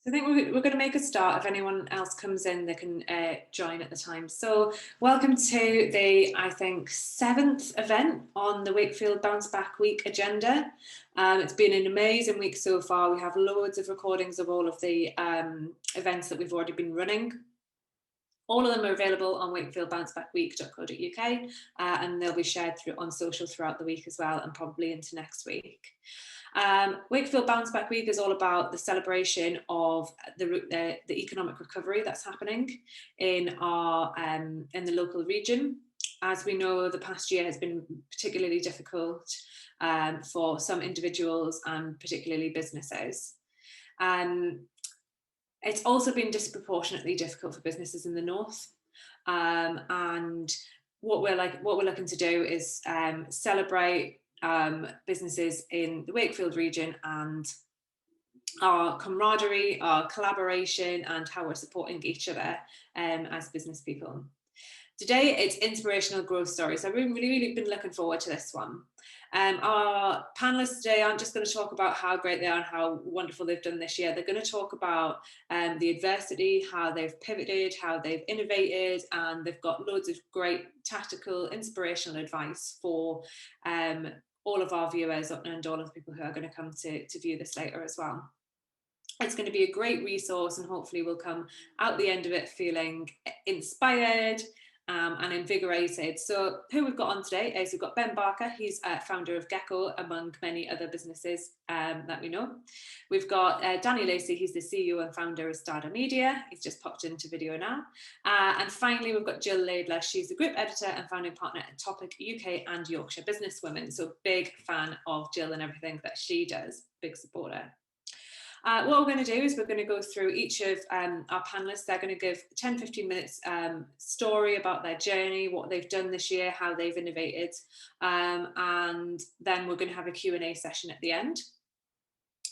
So I think we're going to make a start. If anyone else comes in, they can join at the time. So welcome to the, I think, 7th event on the Wakefield Bounce Back Week agenda. It's been an amazing week so far. We have loads of recordings of all of the events that we've already been running. All of them are available on wakefieldbouncebackweek.co.uk and they'll be shared on social throughout the week as well, and probably into next week. Wakefield Bounce Back Week is all about the celebration of the economic recovery that's happening in the local region. As we know, the past year has been particularly difficult for some individuals and particularly businesses. It's also been disproportionately difficult for businesses in the north, and what we're looking to do is celebrate businesses in the Wakefield region and our camaraderie, our collaboration, and how we're supporting each other as business people. Today, it's inspirational growth stories. I've really been looking forward to this one. Our panelists today aren't just going to talk about how great they are and how wonderful they've done this year. They're going to talk about the adversity, how they've pivoted, how they've innovated, and they've got loads of great tactical, inspirational advice for all of our viewers and all of the people who are going to come to view this later as well. It's going to be a great resource, and hopefully we'll come out the end of it feeling inspired and invigorated. So who we've got on today is we've got Ben Barker. He's founder of Gecko, among many other businesses that we know. We've got Danny Lacey. He's the CEO and founder of Starter Media. He's just popped into video now. And finally, we've got Jill Laidler. She's the group editor and founding partner at Topic UK and Yorkshire Businesswomen. So big fan of Jill and everything that she does, big supporter. What we're going to do is we're going to go through each of our panelists. They're going to give 10-15 minutes story about their journey, what they've done this year, how they've innovated, and then we're going to have a Q&A session at the end.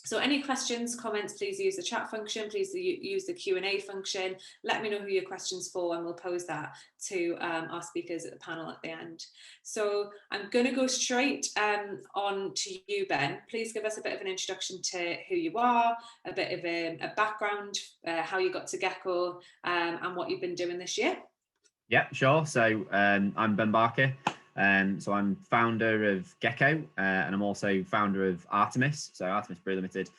So any questions, comments, please use the chat function, please use the Q&A function. Let me know who your question's for and we'll pose that to our speakers at the panel at the end. So I'm going to go straight on to you, Ben. Please give us a bit of an introduction to who you are, a bit of a background, how you got to Gecko, and what you've been doing this year. Yeah, sure. So I'm Ben Barker. So I'm founder of Gecko, and I'm also founder of Artemis, so Artemis Brew Limited.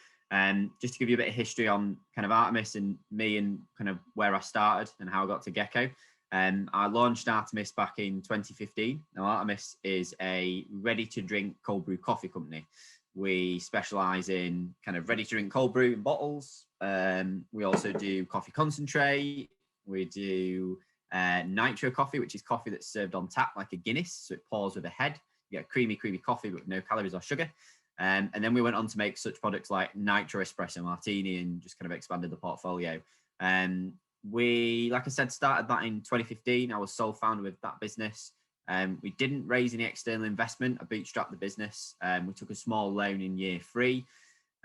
Just to give you a bit of history on kind of Artemis and me and kind of where I started and how I got to Gecko. I launched Artemis back in 2015. Now Artemis is a ready-to-drink cold brew coffee company. We specialise in kind of ready-to-drink cold brew in bottles. We also do coffee concentrate. We do nitro coffee, which is coffee that's served on tap like a Guinness, so it pours with a head. You get creamy coffee but with no calories or sugar. And then we went on to make such products like nitro espresso martini and just kind of expanded the portfolio. We, like I said, started that in 2015. I was sole founder with that business. We didn't raise any external investment. I bootstrapped the business. We took a small loan in year 3.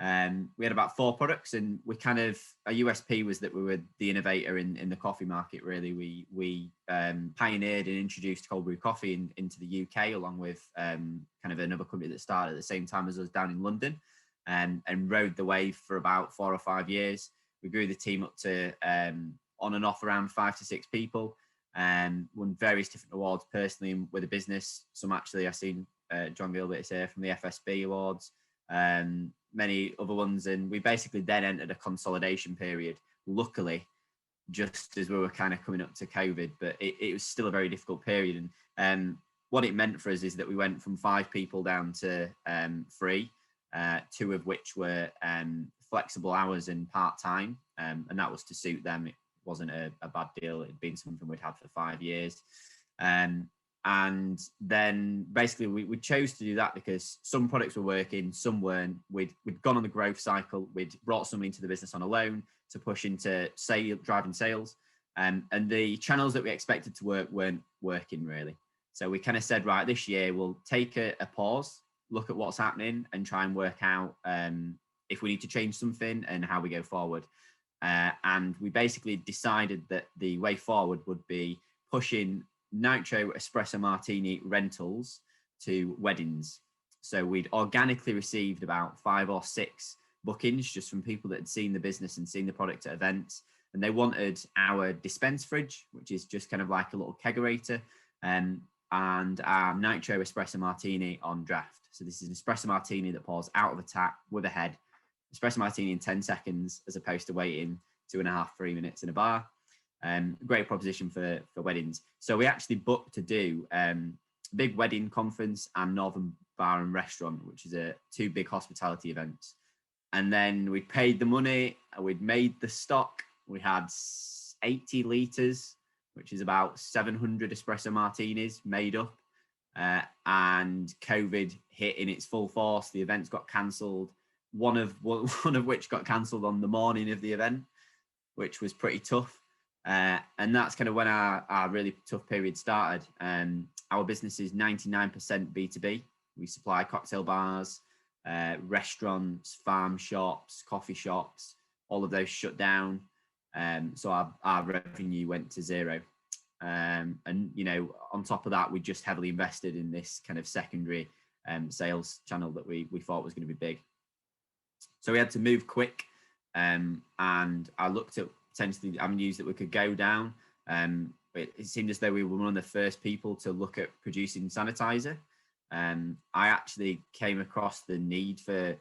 We had about 4 products, and we kind of, our USP was that we were the innovator in the coffee market, really. We pioneered and introduced cold brew coffee into the UK, along with kind of another company that started at the same time as us down in London, and rode the wave for about 4 or 5 years. We grew the team up to on and off around 5 to 6 people, and won various different awards personally and with the business. Some actually I've seen John Gilbert's here from the FSB Awards. Many other ones, and we basically then entered a consolidation period, luckily just as we were kind of coming up to COVID, but it was still a very difficult period. And what it meant for us is that we went from 5 people down to 3, 2 of which were flexible hours and part-time, and that was to suit them. It wasn't a bad deal. It'd been something we'd had for 5 years. And then basically we chose to do that because some products were working, some weren't. We'd gone on the growth cycle. We'd brought somebody into the business on a loan to push into driving sales. And the channels that we expected to work weren't working really. So we kind of said, right, this year we'll take a pause, look at what's happening and try and work out if we need to change something and how we go forward. And we basically decided that the way forward would be pushing nitro espresso martini rentals to weddings. So we'd organically received about 5 or 6 bookings just from people that had seen the business and seen the product at events. And they wanted our dispense fridge, which is just kind of like a little kegerator, and our nitro espresso martini on draft. So this is an espresso martini that pours out of a tap with a head. Espresso martini in 10 seconds, as opposed to waiting 2.5, 3 minutes in a bar. Great proposition for weddings. So we actually booked to do a big wedding conference and Northern Bar and Restaurant, which is two big hospitality events. And then we paid the money, we'd made the stock. We had 80 litres, which is about 700 espresso martinis made up. And COVID hit in its full force. The events got cancelled. One of which got cancelled on the morning of the event, which was pretty tough. And that's kind of when our really tough period started. Our business is 99% B2B. We supply cocktail bars, restaurants, farm shops, coffee shops. All of those shut down. So our revenue went to zero. And, you know, on top of that, we just heavily invested in this kind of secondary sales channel that we thought was going to be big. So we had to move quick. And I looked at potentially avenues that we could go down. It seemed as though we were one of the first people to look at producing sanitizer. I actually came across the need for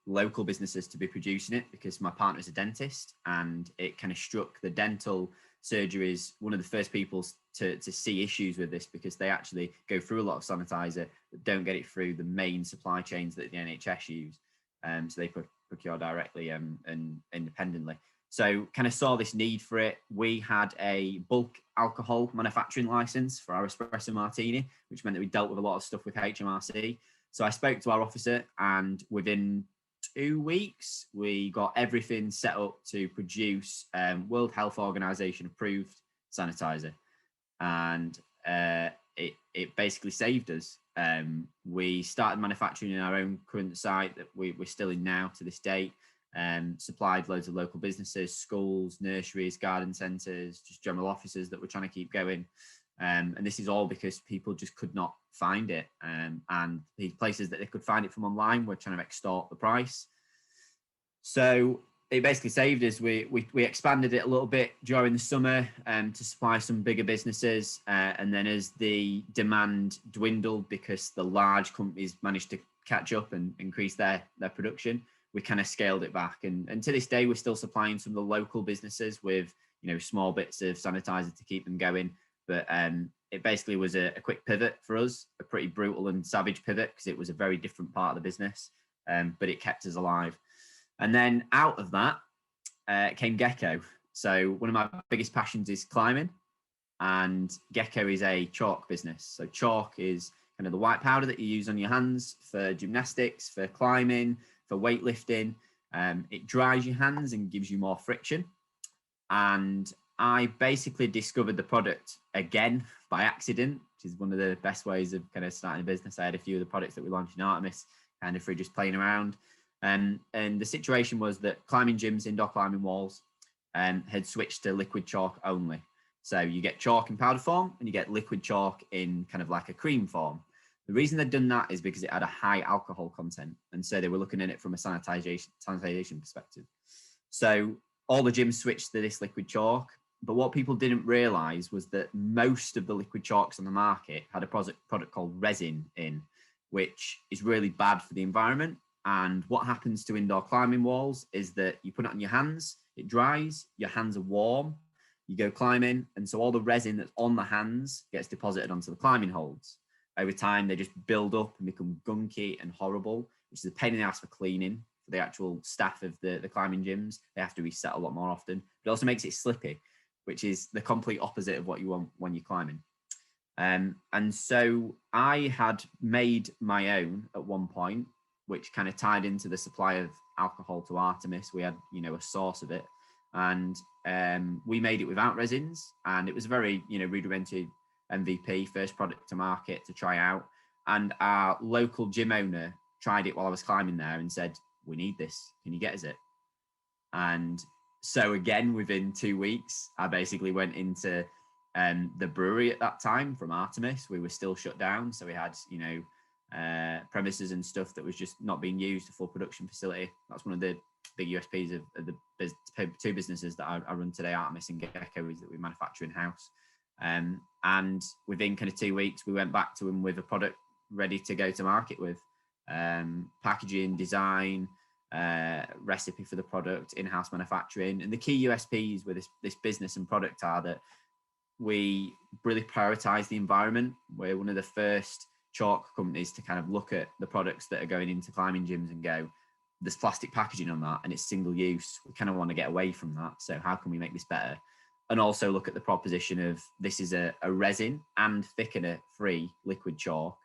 local businesses to be producing it because my partner is a dentist, and it kind of struck the dental surgeries one of the first people to see issues with this, because they actually go through a lot of sanitizer but don't get it through the main supply chains that the NHS use. So they procure directly and independently. So kind of saw this need for it. We had a bulk alcohol manufacturing license for our espresso martini, which meant that we dealt with a lot of stuff with HMRC. So I spoke to our officer, and within 2 weeks, we got everything set up to produce World Health Organization approved sanitizer. And it basically saved us. We started manufacturing in our own current site that we're still in now to this date. Supplied loads of local businesses, schools, nurseries, garden centres, just general offices that were trying to keep going. And this is all because people just could not find it. And the places that they could find it from online were trying to extort the price. So it basically saved us. We expanded it a little bit during the summer to supply some bigger businesses. And then as the demand dwindled because the large companies managed to catch up and increase their production, we kind of scaled it back. And to this day, we're still supplying some of the local businesses with, you know, small bits of sanitizer to keep them going. But it basically was a quick pivot for us, a pretty brutal and savage pivot, because it was a very different part of the business, but it kept us alive. And then out of that came Gecko. So one of my biggest passions is climbing, and Gecko is a chalk business. So chalk is kind of the white powder that you use on your hands for gymnastics, for climbing, for weightlifting. It dries your hands and gives you more friction. And I basically discovered the product again by accident, which is one of the best ways of kind of starting a business. I had a few of the products that we launched in Artemis kind of through just playing around. And the situation was that climbing gyms, indoor climbing walls, had switched to liquid chalk only. So you get chalk in powder form and you get liquid chalk in kind of like a cream form. The reason they'd done that is because it had a high alcohol content. And so they were looking at it from a sanitization perspective. So all the gyms switched to this liquid chalk. But what people didn't realize was that most of the liquid chalks on the market had a product called resin in, which is really bad for the environment. And what happens to indoor climbing walls is that you put it on your hands, it dries, your hands are warm, you go climbing, and so all the resin that's on the hands gets deposited onto the climbing holds. Over time, they just build up and become gunky and horrible, which is a pain in the ass for cleaning for the actual staff of the climbing gyms. They have to reset a lot more often. But it also makes it slippy, which is the complete opposite of what you want when you're climbing. And so I had made my own at one point, which kind of tied into the supply of alcohol to Artemis. We had, you know, a source of it, and we made it without resins, and it was a very, you know, rudimentary MVP, first product to market to try out. And our local gym owner tried it while I was climbing there and said, "We need this. Can you get us it?" And so again, within 2 weeks, I basically went into the brewery at that time from Artemis. We were still shut down, so we had, you know, premises and stuff that was just not being used, a full production facility. That's one of the big USPs of the two businesses that I run today, Artemis and Gecko, is that we manufacture in-house. And within kind of 2 weeks, we went back to them with a product ready to go to market with. Packaging, design, recipe for the product, in-house manufacturing. And the key USPs with this business and product are that we really prioritize the environment. We're one of the first chalk companies to kind of look at the products that are going into climbing gyms and go, there's plastic packaging on that and it's single use. We kind of want to get away from that. So how can we make this better? And also look at the proposition of this is a resin and thickener free liquid chalk.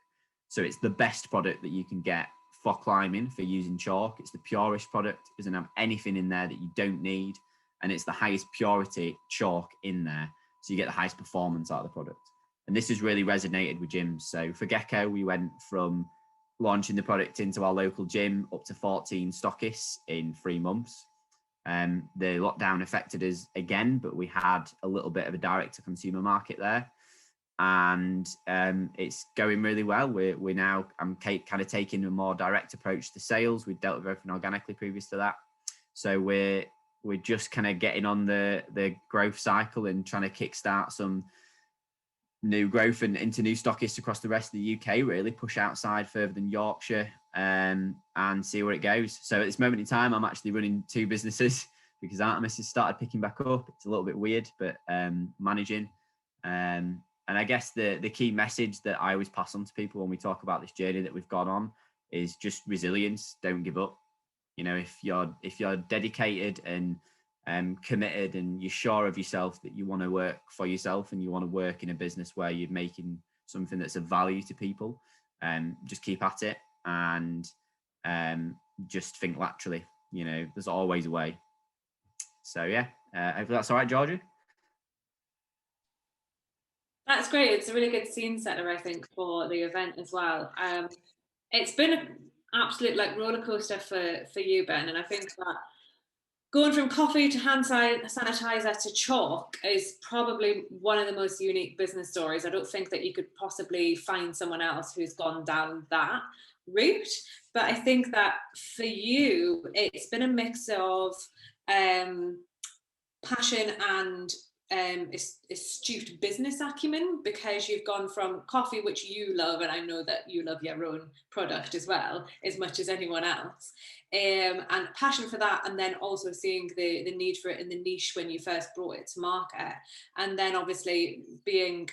So it's the best product that you can get for climbing, for using chalk. It's the purest product. It doesn't have anything in there that you don't need. And it's the highest purity chalk in there. So you get the highest performance out of the product. And this has really resonated with gyms. So for Gecko, we went from launching the product into our local gym up to 14 stockists in 3 months. The lockdown affected us again, but we had a little bit of a direct to consumer market there. And it's going really well. We're now, I'm kind of taking a more direct approach to sales. We dealt with everything organically previous to that. So we're just kind of getting on the growth cycle and trying to kickstart some new growth and into new stockists across the rest of the UK, really push outside further than Yorkshire and see where it goes. So at this moment in time, I'm actually running 2 businesses because Artemis has started picking back up. It's a little bit weird, but managing. And I guess the key message that I always pass on to people when we talk about this journey that we've gone on is just resilience. Don't give up. You know, if you're dedicated and committed and you're sure of yourself that you want to work for yourself and you want to work in a business where you're making something that's of value to people, just keep at it and just think laterally. You know, there's always a way. So yeah, hopefully that's all right, Georgia. That's great. It's a really good scene setter, I think, for the event as well. It's been an absolute like roller coaster for you, Ben, and I think that going from coffee to hand sanitizer to chalk is probably one of the most unique business stories. I don't think that you could possibly find someone else who's gone down that route. But I think that for you, it's been a mix of passion and astute business acumen, because you've gone from coffee, which you love, and I know that you love your own product as well as much as anyone else, and passion for that, and then also seeing the need for it in the niche when you first brought it to market, and then obviously being,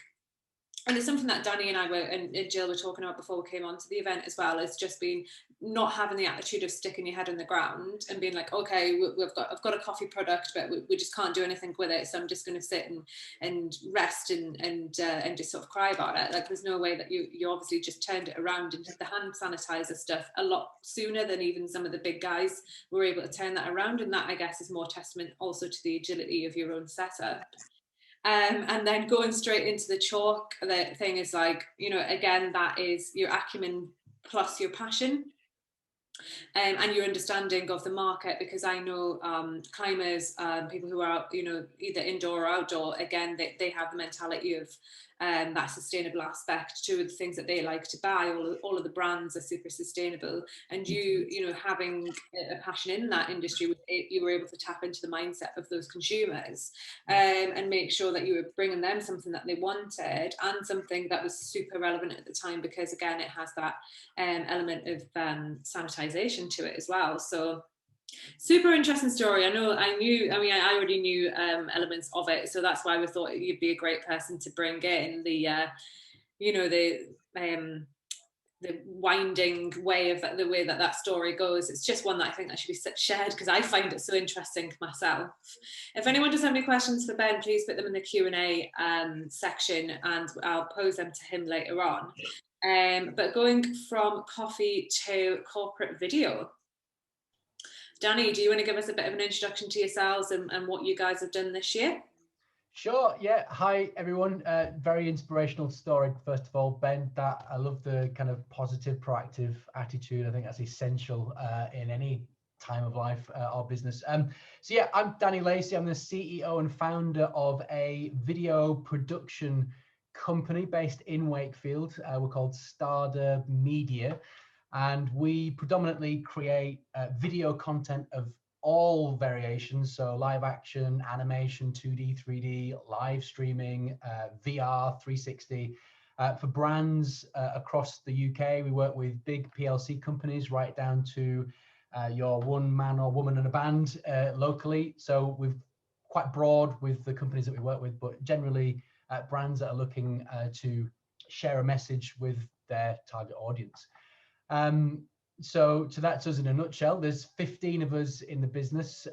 and it's something that Danny and I were and Jill were talking about before we came on to the event as well, is just being not having the attitude of sticking your head in the ground and being like, okay, I've got a coffee product, but we just can't do anything with it, so I'm just going to sit and rest and just sort of cry about it. Like, there's no way that you obviously just turned it around and did the hand sanitizer stuff a lot sooner than even some of the big guys were able to turn that around, and that, I guess, is more testament also to the agility of your own setup. And then going straight into the chalk, the thing is like, you know, again, that is your acumen plus your passion. And your understanding of the market, because I know climbers, people who are, you know, either indoor or outdoor, again, they have the mentality of that sustainable aspect to the things that they like to buy. All of the brands are super sustainable, and you know, having a passion in that industry, you were able to tap into the mindset of those consumers and make sure that you were bringing them something that they wanted and something that was super relevant at the time, because again, it has that element of sanitization to it as well. So super interesting story. I already knew elements of it, so that's why we thought you'd be a great person to bring in the you know, the winding way of the way that story goes. It's just one that I think that should be shared, because I find it so interesting myself. If anyone does have any questions for Ben, please put them in the Q&A section, and I'll pose them to him later on. But going from coffee to corporate video, Danny, do you want to give us a bit of an introduction to yourselves and what you guys have done this year? Sure, yeah. Hi, everyone. Very inspirational story, first of all, Ben. That I love the kind of positive, proactive attitude. I think that's essential in any time of life or business. So yeah, I'm Danny Lacey. I'm the CEO and founder of a video production company based in Wakefield. We're called Starder Media, and we predominantly create video content of all variations, so live action, animation, 2D, 3D, live streaming, VR, 360. For brands across the UK, we work with big PLC companies right down to your one man or woman in a band locally. So we're quite broad with the companies that we work with, but generally brands that are looking to share a message with their target audience. So that's us in a nutshell. There's 15 of us in the business.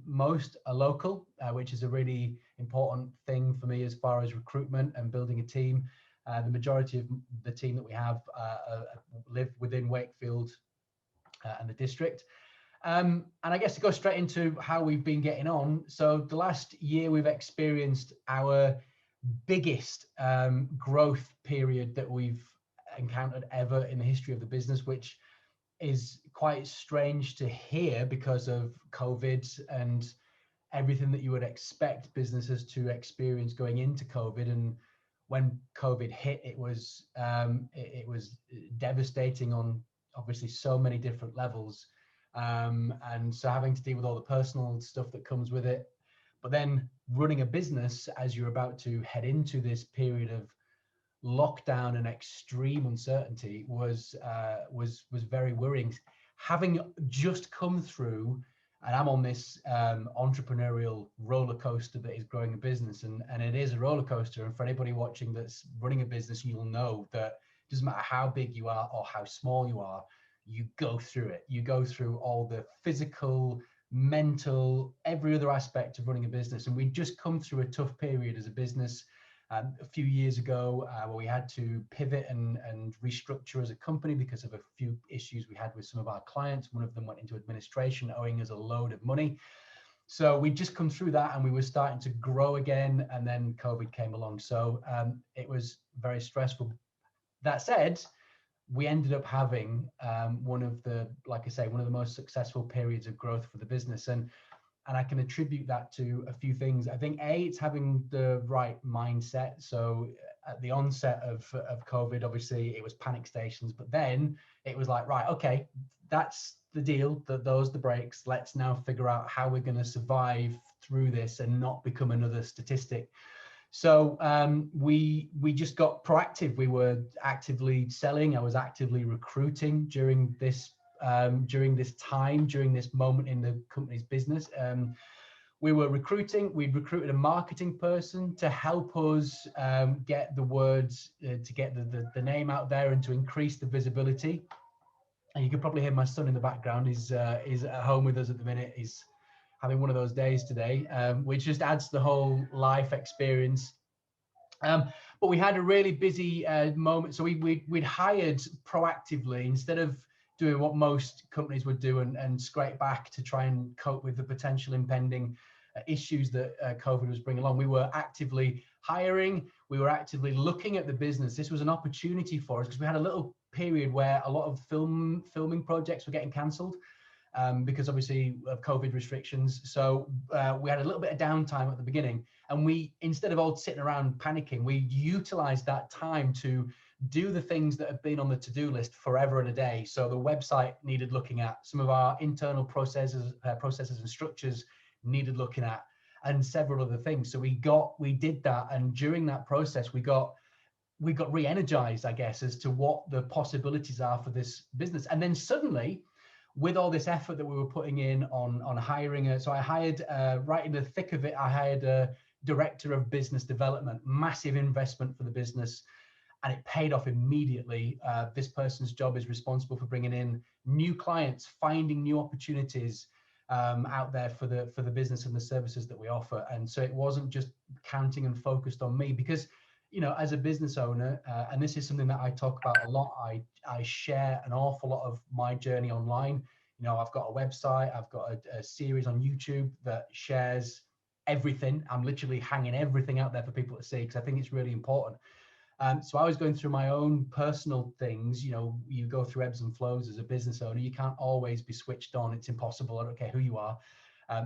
Most are local, which is a really important thing for me as far as recruitment and building a team. The majority of the team that we have live within Wakefield and the district. And I guess to go straight into how we've been getting on. So the last year we've experienced our biggest growth period that we've encountered ever in the history of the business, which is quite strange to hear because of COVID and everything that you would expect businesses to experience going into COVID. And when COVID hit, it was devastating on obviously so many different levels. And so having to deal with all the personal stuff that comes with it, but then running a business as you're about to head into this period of lockdown and extreme uncertainty was very worrying. Having just come through, and I'm on this entrepreneurial roller coaster that is growing a business, and it is a roller coaster. And for anybody watching that's running a business, you'll know that it doesn't matter how big you are or how small you are, you go through it. You go through all the physical, mental, every other aspect of running a business. And we'd just come through a tough period as a business a few years ago where we had to pivot and restructure as a company because of a few issues we had with some of our clients. One of them went into administration, owing us a load of money. So we'd just come through that and we were starting to grow again, and then COVID came along. So it was very stressful. That said, we ended up having one of the most successful periods of growth for the business. And I can attribute that to a few things. I think it's having the right mindset. So at the onset of COVID, obviously it was panic stations, but then it was like, right, okay, that's the deal, those are the breaks. Let's now figure out how we're going to survive through this and not become another statistic. So we just got proactive. We were actively selling. I was actively recruiting during this moment in the company's business. We were recruiting. We'd recruited a marketing person to help us get the words, to get the name out there and to increase the visibility. And you can probably hear my son in the background. He's at home with us at the minute. He's having one of those days today, which just adds to the whole life experience. But we had a really busy moment. So we'd hired proactively instead of doing what most companies would do and scrape back to try and cope with the potential impending issues that COVID was bringing along. We were actively hiring. We were actively looking at the business. This was an opportunity for us because we had a little period where a lot of filming projects were getting cancelled because obviously of COVID restrictions. So we had a little bit of downtime at the beginning, and we, instead of all sitting around panicking, we utilized that time to do the things that have been on the to-do list forever and a day. So the website needed looking at, some of our internal processes and structures needed looking at, and several other things. So we did that, and during that process we got re-energized, I guess, as to what the possibilities are for this business. And then suddenly, with all this effort that we were putting in on hiring, so I hired right in the thick of it, I hired a director of business development, massive investment for the business, and it paid off immediately. This person's job is responsible for bringing in new clients, finding new opportunities out there for the business and the services that we offer. And so it wasn't just counting and focused on me, because, you know, as a business owner, and this is something that I talk about a lot, I share an awful lot of my journey online. You know, I've got a website, I've got a series on YouTube that shares everything. I'm literally hanging everything out there for people to see, because I think it's really important. So I was going through my own personal things. You know, you go through ebbs and flows as a business owner. You can't always be switched on. It's impossible. I don't care who you are.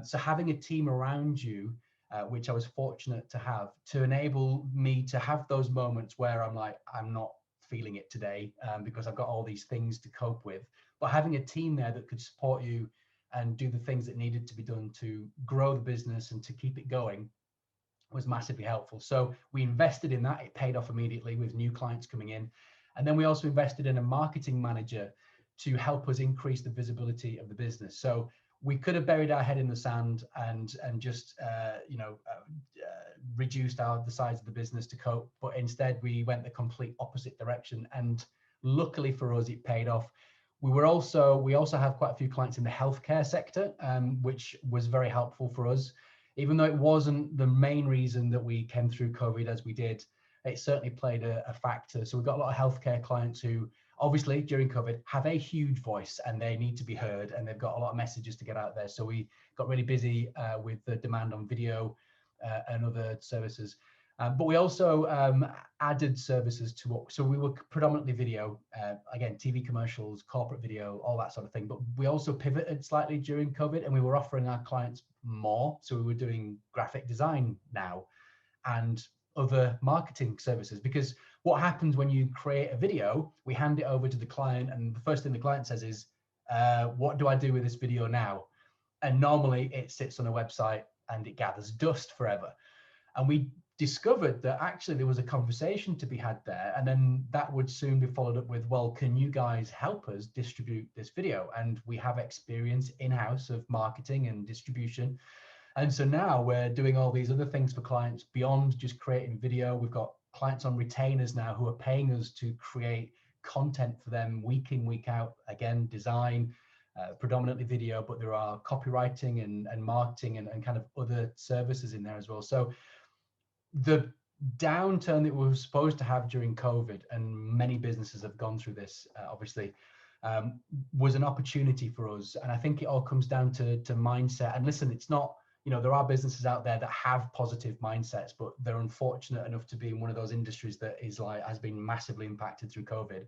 So having a team around you which I was fortunate to have, to enable me to have those moments where I'm like, I'm not feeling it today because I've got all these things to cope with. But having a team there that could support you and do the things that needed to be done to grow the business and to keep it going was massively helpful. So we invested in that. It paid off immediately with new clients coming in. And then we also invested in a marketing manager to help us increase the visibility of the business. So we could have buried our head in the sand and just reduced the size of the business to cope, but instead we went the complete opposite direction. And luckily for us, it paid off. We also have quite a few clients in the healthcare sector, which was very helpful for us. Even though it wasn't the main reason that we came through COVID as we did, it certainly played a factor. So we've got a lot of healthcare clients who obviously during COVID have a huge voice and they need to be heard, and they've got a lot of messages to get out there. So we got really busy with the demand on video and other services. But we also added services to so we were predominantly video, again, TV commercials, corporate video, all that sort of thing. But we also pivoted slightly during COVID, and we were offering our clients more. So we were doing graphic design now and other marketing services, because what happens when you create a video, we hand it over to the client, and the first thing the client says is, what do I do with this video now? And normally it sits on a website and it gathers dust forever. And we discovered that actually there was a conversation to be had there, and then that would soon be followed up with, well, can you guys help us distribute this video? And we have experience in-house of marketing and distribution. And so now we're doing all these other things for clients beyond just creating video. We've got clients on retainers now who are paying us to create content for them week in, week out. Again, design, predominantly video, but there are copywriting and marketing and kind of other services in there as well. So the downturn that we were supposed to have during COVID, and many businesses have gone through this, obviously, was an opportunity for us. And I think it all comes down to mindset. And listen, it's not, there are businesses out there that have positive mindsets, but they're unfortunate enough to be in one of those industries that has been massively impacted through COVID.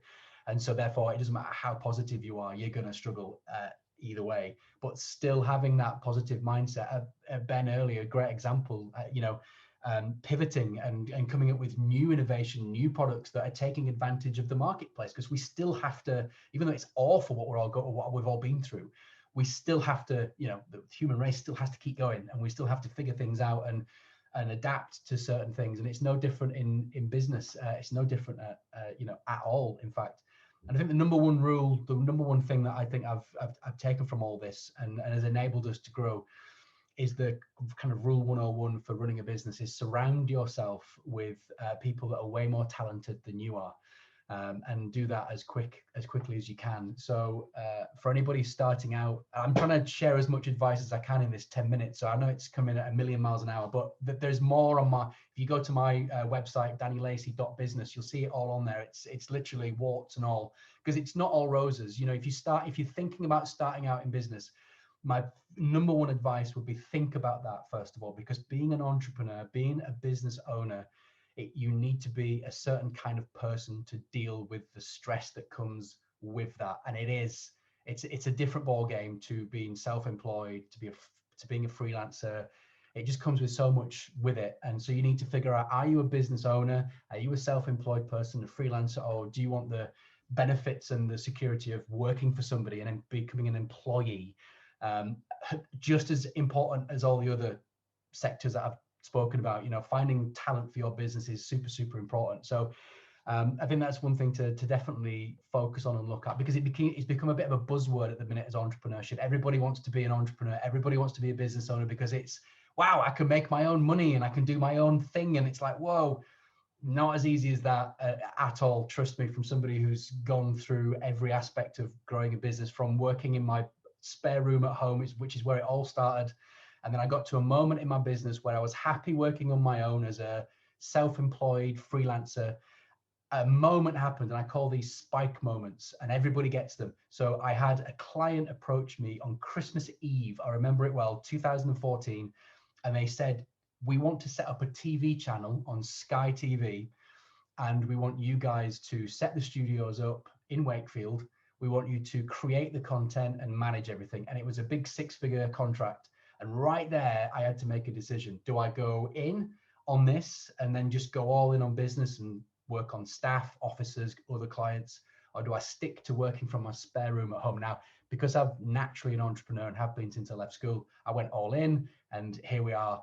And so therefore, it doesn't matter how positive you are, you're going to struggle either way. But still having that positive mindset, Ben earlier, great example, pivoting and coming up with new innovation, new products that are taking advantage of the marketplace, because we still have to, even though it's awful what we've all been through, we still have to, the human race still has to keep going, and we still have to figure things out and adapt to certain things. And it's no different in business. It's no different at all, in fact. And I think the number one thing that I think I've taken from all this and has enabled us to grow is the kind of rule 101 for running a business is surround yourself with people that are way more talented than you are, and do that as quickly as you can. So for anybody starting out, I'm trying to share as much advice as I can in this 10 minutes. So I know it's coming at a million miles an hour, but there's more on if you go to my website, dannylacey.business, you'll see it all on there. It's literally warts and all, because it's not all roses. If you're thinking about starting out in business, my number one advice would be think about that first of all, because being an entrepreneur, being a business owner, you need to be a certain kind of person to deal with the stress that comes with that. And it's a different ball game to being self-employed, to being a freelancer. It just comes with so much with it. And so you need to figure out, are you a business owner? Are you a self-employed person, a freelancer, or do you want the benefits and the security of working for somebody and then becoming an employee? Just as important as all the other sectors that I've spoken about, finding talent for your business is super, super important. So I think that's one thing to definitely focus on and look at, because it's become a bit of a buzzword at the minute as entrepreneurship. Everybody wants to be an entrepreneur. Everybody wants to be a business owner, because it's, wow, I can make my own money and I can do my own thing. And it's like, whoa, not as easy as that at all. Trust me, from somebody who's gone through every aspect of growing a business, from working in my spare room at home, which is where it all started. And then I got to a moment in my business where I was happy working on my own as a self-employed freelancer. A moment happened, and I call these spike moments, and everybody gets them. So I had a client approach me on Christmas Eve, I remember it well, 2014, and they said, we want to set up a TV channel on Sky TV, and we want you guys to set the studios up in Wakefield. We want you to create the content and manage everything. And it was a big 6-figure contract. And right there, I had to make a decision. Do I go in on this and then just go all in on business and work on staff, officers, other clients? Or do I stick to working from my spare room at home? Now, because I'm naturally an entrepreneur and have been since I left school, I went all in, and here we are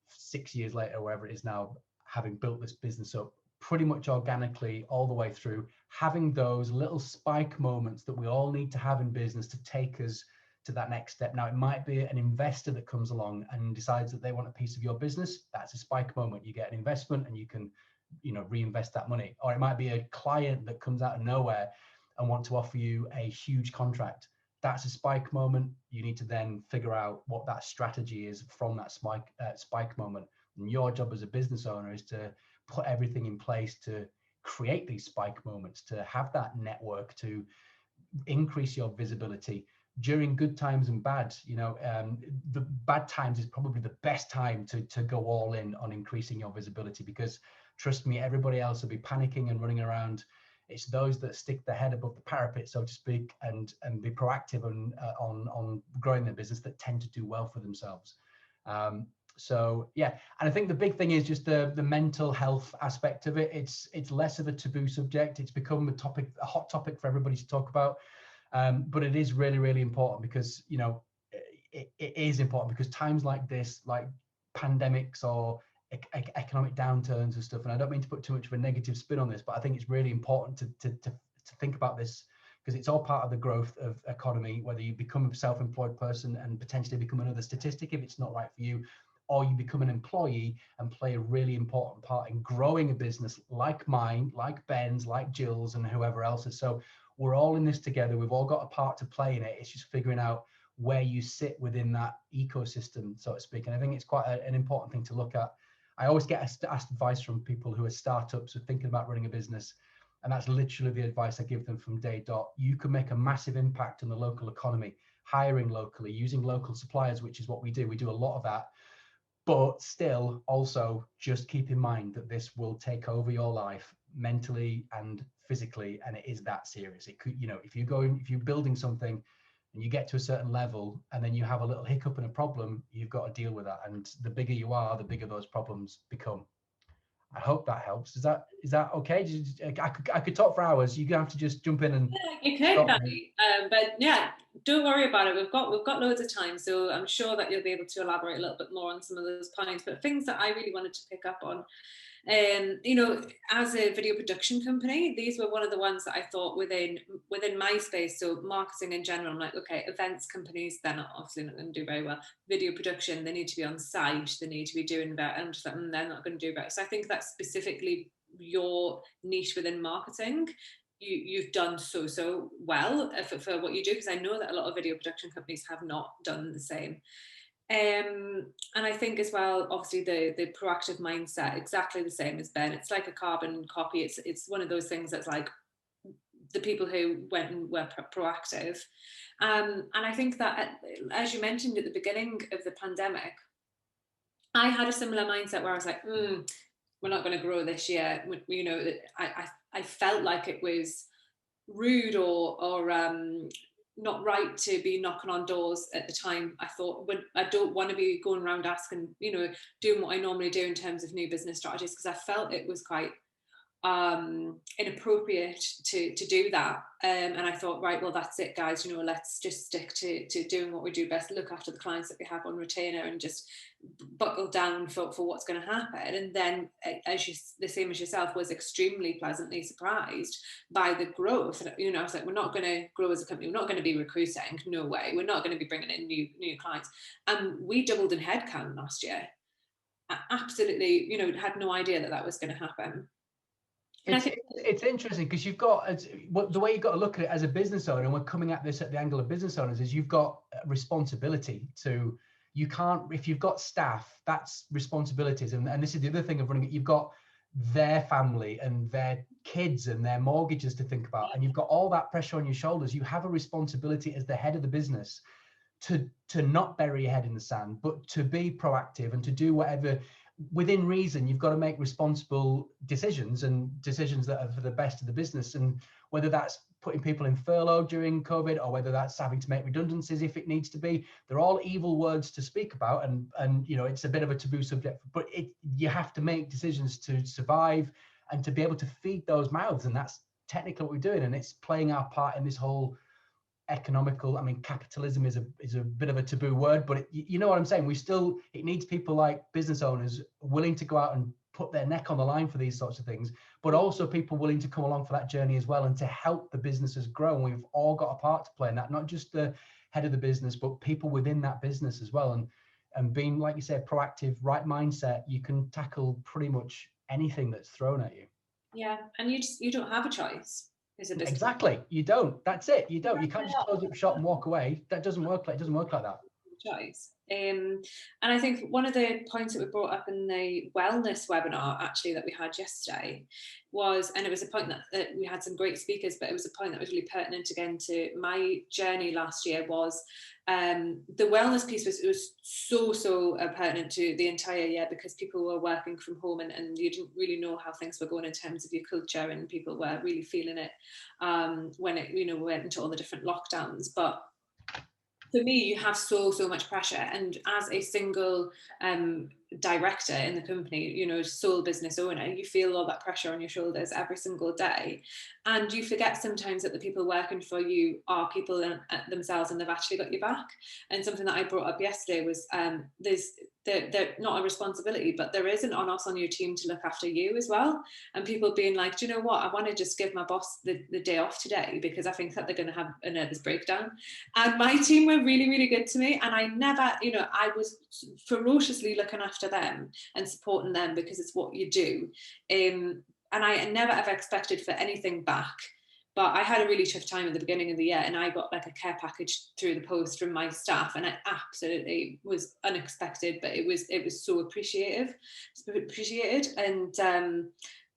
6 years later, wherever it is now, having built this business up pretty much organically all the way through, having those little spike moments that we all need to have in business to take us to that next step. Now, it might be an investor that comes along and decides that they want a piece of your business. That's a spike moment. You get an investment and you can, reinvest that money. Or it might be a client that comes out of nowhere and want to offer you a huge contract. That's a spike moment. You need to then figure out what that strategy is from that spike moment. And your job as a business owner is to put everything in place to create these spike moments, to have that network, to increase your visibility during good times and bad. The bad times is probably the best time to go all in on increasing your visibility, because trust me, everybody else will be panicking and running around. It's those that stick their head above the parapet, so to speak, and be proactive on growing their business that tend to do well for themselves. So yeah, and I think the big thing is just the mental health aspect of it. It's less of a taboo subject. It's become a hot topic for everybody to talk about. But it is really, really important, because it is important because times like this, like pandemics or economic downturns and stuff, and I don't mean to put too much of a negative spin on this, but I think it's really important to think about this, because it's all part of the growth of economy, whether you become a self-employed person and potentially become another statistic if it's not right for you, or you become an employee and play a really important part in growing a business like mine, like Ben's, like Jill's, and whoever else's. So we're all in this together. We've all got a part to play in it. It's just figuring out where you sit within that ecosystem, so to speak. And I think it's quite an important thing to look at. I always get asked advice from people who are startups or thinking about running a business. And that's literally the advice I give them from day dot. You can make a massive impact on the local economy, hiring locally, using local suppliers, which is what we do. We do a lot of that. But still, also just keep in mind that this will take over your life mentally and physically, and it is that serious. It could, if you're building something and you get to a certain level and then you have a little hiccup and a problem, you've got to deal with that. And the bigger you are, the bigger those problems become. I hope that helps. Is that okay? I could talk for hours. You're gonna have to just jump in and. Yeah, you could, Danny. But yeah, don't worry about it. We've got loads of time, so I'm sure that you'll be able to elaborate a little bit more on some of those points. But things that I really wanted to pick up on. As a video production company, these were one of the ones that I thought within my space. So marketing in general, I'm like, okay, events companies, they're obviously not going to do very well. Video production, they need to be on site, they need to be doing better. I'm just like, they're not going to do better. So I think that's specifically your niche within marketing. You've done so well for what you do, because I know that a lot of video production companies have not done the same. And I think as well, obviously the proactive mindset, exactly the same as Ben. It's like a carbon copy. It's one of those things that's like the people who went and were proactive. And I think that, as you mentioned at the beginning of the pandemic, I had a similar mindset where I was like, we're not going to grow this year. I felt like it was rude or not right to be knocking on doors at the time. I thought, I don't want to be going around asking, doing what I normally do in terms of new business strategies, because I felt it was quite inappropriate to do that. And I thought, right, well, that's it, guys. Let's just stick to doing what we do best, look after the clients that we have on retainer, and just buckle down for what's going to happen. And then, the same as yourself, was extremely pleasantly surprised by the growth. I was like, we're not going to grow as a company. We're not going to be recruiting. No way. We're not going to be bringing in new clients. And we doubled in headcount last year. I absolutely, had no idea that was going to happen. It's interesting, because you've got the way you've got to look at it as a business owner, and we're coming at this at the angle of business owners, is you've got responsibility to. You can't, if you've got staff, that's responsibilities, and this is the other thing of running it. You've got their family and their kids and their mortgages to think about, and you've got all that pressure on your shoulders. You have a responsibility as the head of the business to not bury your head in the sand, but to be proactive and to do whatever. Within reason, you've got to make responsible decisions, and decisions that are for the best of the business. And whether that's putting people in furlough during COVID, or whether that's having to make redundancies if it needs to be. They're all evil words to speak about, and you know, it's a bit of a taboo subject, but you have to make decisions to survive and to be able to feed those mouths, and that's technically what we're doing, and it's playing our part in this whole economical, I mean, capitalism is a bit of a taboo word, but you know what I'm saying. It needs people like business owners willing to go out and put their neck on the line for these sorts of things, but also people willing to come along for that journey as well, and to help the businesses grow. And we've all got a part to play in that, not just the head of the business, but people within that business as well. And being, like you said, proactive, right mindset, you can tackle pretty much anything that's thrown at you. Yeah, and you don't have a choice as a business. Exactly, you don't. That's it. You don't. You can't just close up shop and walk away. That doesn't work. It doesn't work like that. Choice. And I think one of the points that we brought up in the wellness webinar actually that we had yesterday was, and it was a point that we had some great speakers, but it was a point that was really pertinent again to my journey last year, was the wellness piece was so pertinent to the entire year, because people were working from home and you didn't really know how things were going in terms of your culture, and people were really feeling it when it, you know, went into all the different lockdowns. But for me, you have so much pressure, and as a single director in the company, you know, sole business owner, you feel all that pressure on your shoulders every single day, and you forget sometimes that the people working for you are people themselves, and they've actually got your back. And something that I brought up yesterday was they're not a responsibility, but there is an onus on your team to look after you as well. And people being like, do you know what, I want to just give my boss the day off today because I think that they're going to have a nervous breakdown. And my team were really good to me, and I never, you know, I was ferociously looking after them and supporting them because it's what you do. And I never ever expected for anything back. But I had a really tough time at the beginning of the year, and I got like a care package through the post from my staff, and it absolutely was unexpected, but it was so appreciated. And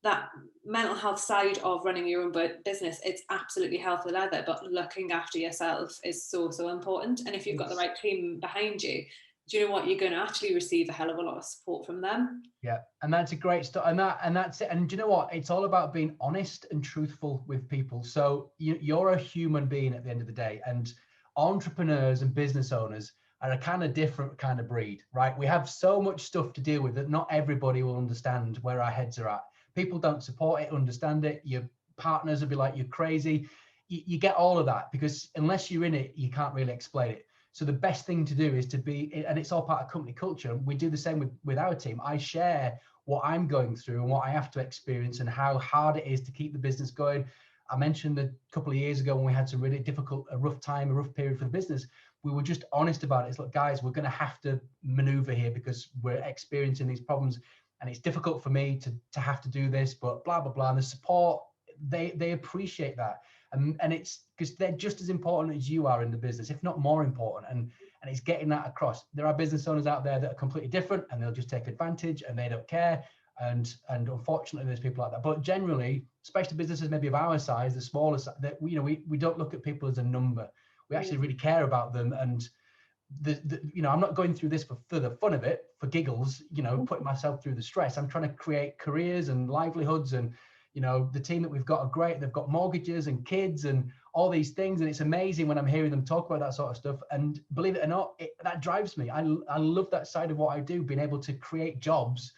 that mental health side of running your own business, it's absolutely hell for leather, but looking after yourself is so important. And if you've got the right team behind you, do you know what, you're going to actually receive a hell of a lot of support from them. Yeah, and that's a great start, and that's it. And do you know what, it's all about being honest and truthful with people. So you're a human being at the end of the day, and entrepreneurs and business owners are a kind of different kind of breed, right? We have so much stuff to deal with that not everybody will understand where our heads are at. People don't support it, understand it. Your partners will be like, you're crazy. You get all of that, because unless you're in it, you can't really explain it. So the best thing to do is to be, and it's all part of company culture. We do the same with our team. I share what I'm going through and what I have to experience and how hard it is to keep the business going. I mentioned a couple of years ago when we had some really difficult, a rough period for the business, we were just honest about it. It's like, guys, we're going to have to maneuver here because we're experiencing these problems, and it's difficult for me to have to do this, but blah, blah, blah. And the support, they appreciate that. And it's because they're just as important as you are in the business, if not more important. And it's getting that across. There are business owners out there that are completely different, and they'll just take advantage and they don't care. And unfortunately, there's people like that. But generally, especially businesses maybe of our size, the smaller size, that we don't look at people as a number. We actually really care about them. And I'm not going through this for the fun of it, for giggles, putting myself through the stress. I'm trying to create careers and livelihoods, and the team that we've got are great. They've got mortgages and kids and all these things. And it's amazing when I'm hearing them talk about that sort of stuff. And believe it or not, that drives me. I love that side of what I do, being able to create jobs.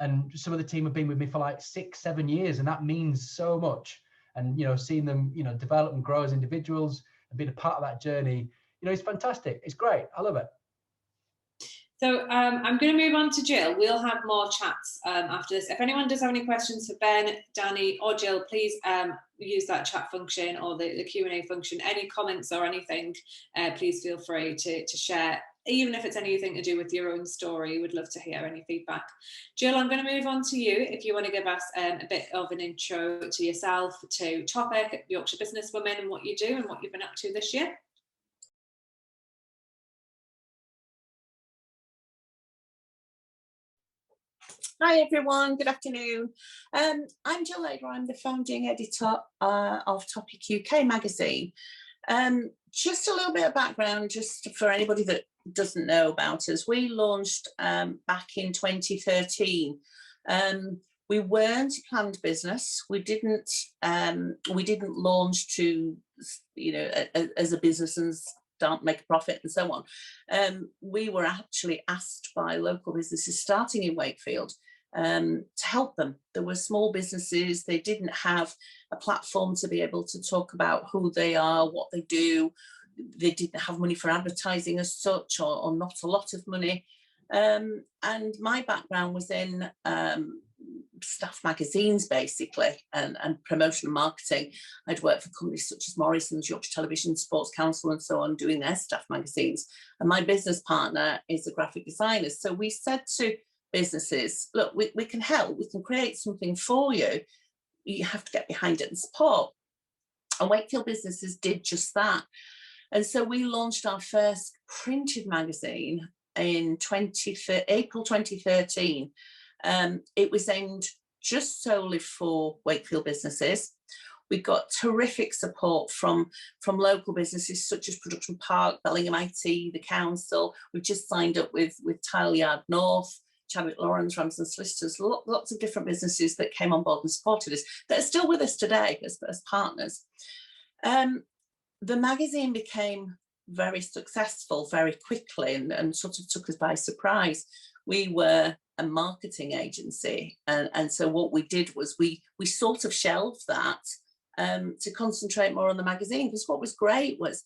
And some of the team have been with me for like 6-7 years, and that means so much. And, seeing them, develop and grow as individuals and being a part of that journey, it's fantastic. It's great. I love it. So I'm going to move on to Jill. We'll have more chats after this. If anyone does have any questions for Ben, Danny or Jill, please use that chat function or the Q&A function. Any comments or anything, please feel free to share. Even if it's anything to do with your own story, we'd love to hear any feedback. Jill, I'm going to move on to you. If you want to give us a bit of an intro to yourself, to Topic, Yorkshire Businesswoman, and what you do and what you've been up to this year. Hi everyone, good afternoon. I'm Jill Lader. I'm the founding editor of Topic UK magazine. Just a little bit of background, just for anybody that doesn't know about us. We launched back in 2013. We weren't a planned business. We didn't launch to, you know, as a business and start make a profit and so on. We were actually asked by local businesses starting in Wakefield to help them. There were small businesses, they didn't have a platform to be able to talk about who they are, what they do. They didn't have money for advertising as such, or not a lot of money. And my background was in staff magazines, basically, and promotional marketing. I'd worked for companies such as Morrison's, Yorkshire Television, Sports Council, and so on, doing their staff magazines. And my business partner is a graphic designer. So we said to businesses, look, we can help, we can create something for you. You have to get behind it and support. And Wakefield businesses did just that. And so we launched our first printed magazine in April 2013. It was aimed just solely for Wakefield businesses. We got terrific support from local businesses such as Production Park, Bellingham IT, the council. We've just signed up with Tile Yard North, Chadwick Lawrence, Ramsden Solicitors, lots of different businesses that came on board and supported us, that are still with us today as partners. The magazine became very successful very quickly and sort of took us by surprise. We were a marketing agency, and so what we did was we sort of shelved that to concentrate more on the magazine, because what was great was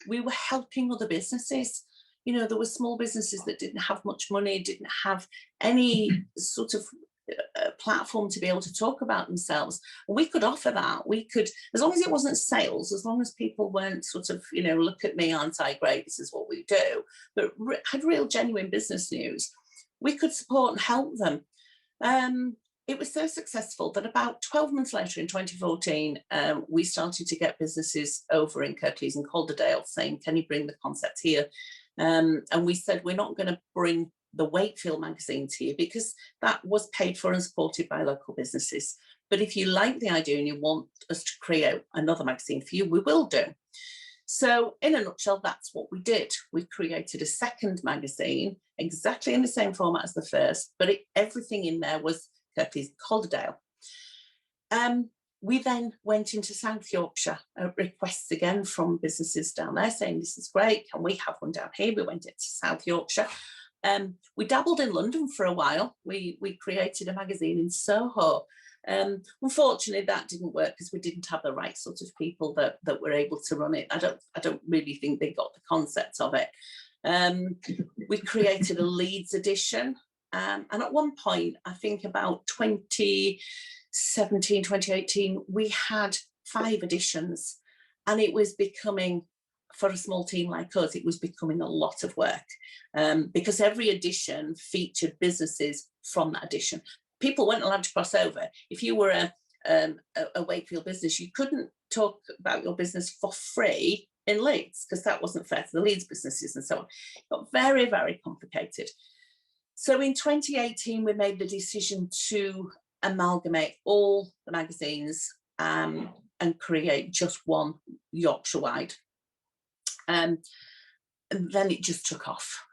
we were helping other businesses. You know, there were small businesses that didn't have much money, didn't have any sort of platform to be able to talk about themselves. We could offer that. We could, as long as it wasn't sales, as long as people weren't sort of, you know, look at me, aren't I great, this is what we do, but had real genuine business news, we could support and help them. It was so successful that about 12 months later in 2014, we started to get businesses over in Kirklees and Calderdale saying, can you bring the concept here? And we said, we're not going to bring the Wakefield magazine to you because that was paid for and supported by local businesses. But if you like the idea and you want us to create another magazine for you, we will do. So in a nutshell, that's what we did. We created a second magazine, exactly in the same format as the first, but everything in there was Kirklees Calderdale. We then went into South Yorkshire, requests again from businesses down there saying, this is great, can we have one down here? We went into South Yorkshire. We dabbled in London for a while. We created a magazine in Soho. Unfortunately, that didn't work because we didn't have the right sort of people that were able to run it. I don't really think they got the concept of it. We created a Leeds edition. And at one point, I think about 2017, 2018, we had 5 editions, and it was becoming, for a small team like us, it was becoming a lot of work because every edition featured businesses from that edition. People weren't allowed to cross over. If you were a Wakefield business, you couldn't talk about your business for free in Leeds because that wasn't fair to the Leeds businesses and so on. It got very, very complicated. So in 2018, we made the decision to amalgamate all the magazines and create just one Yorkshire-wide. And then it just took off.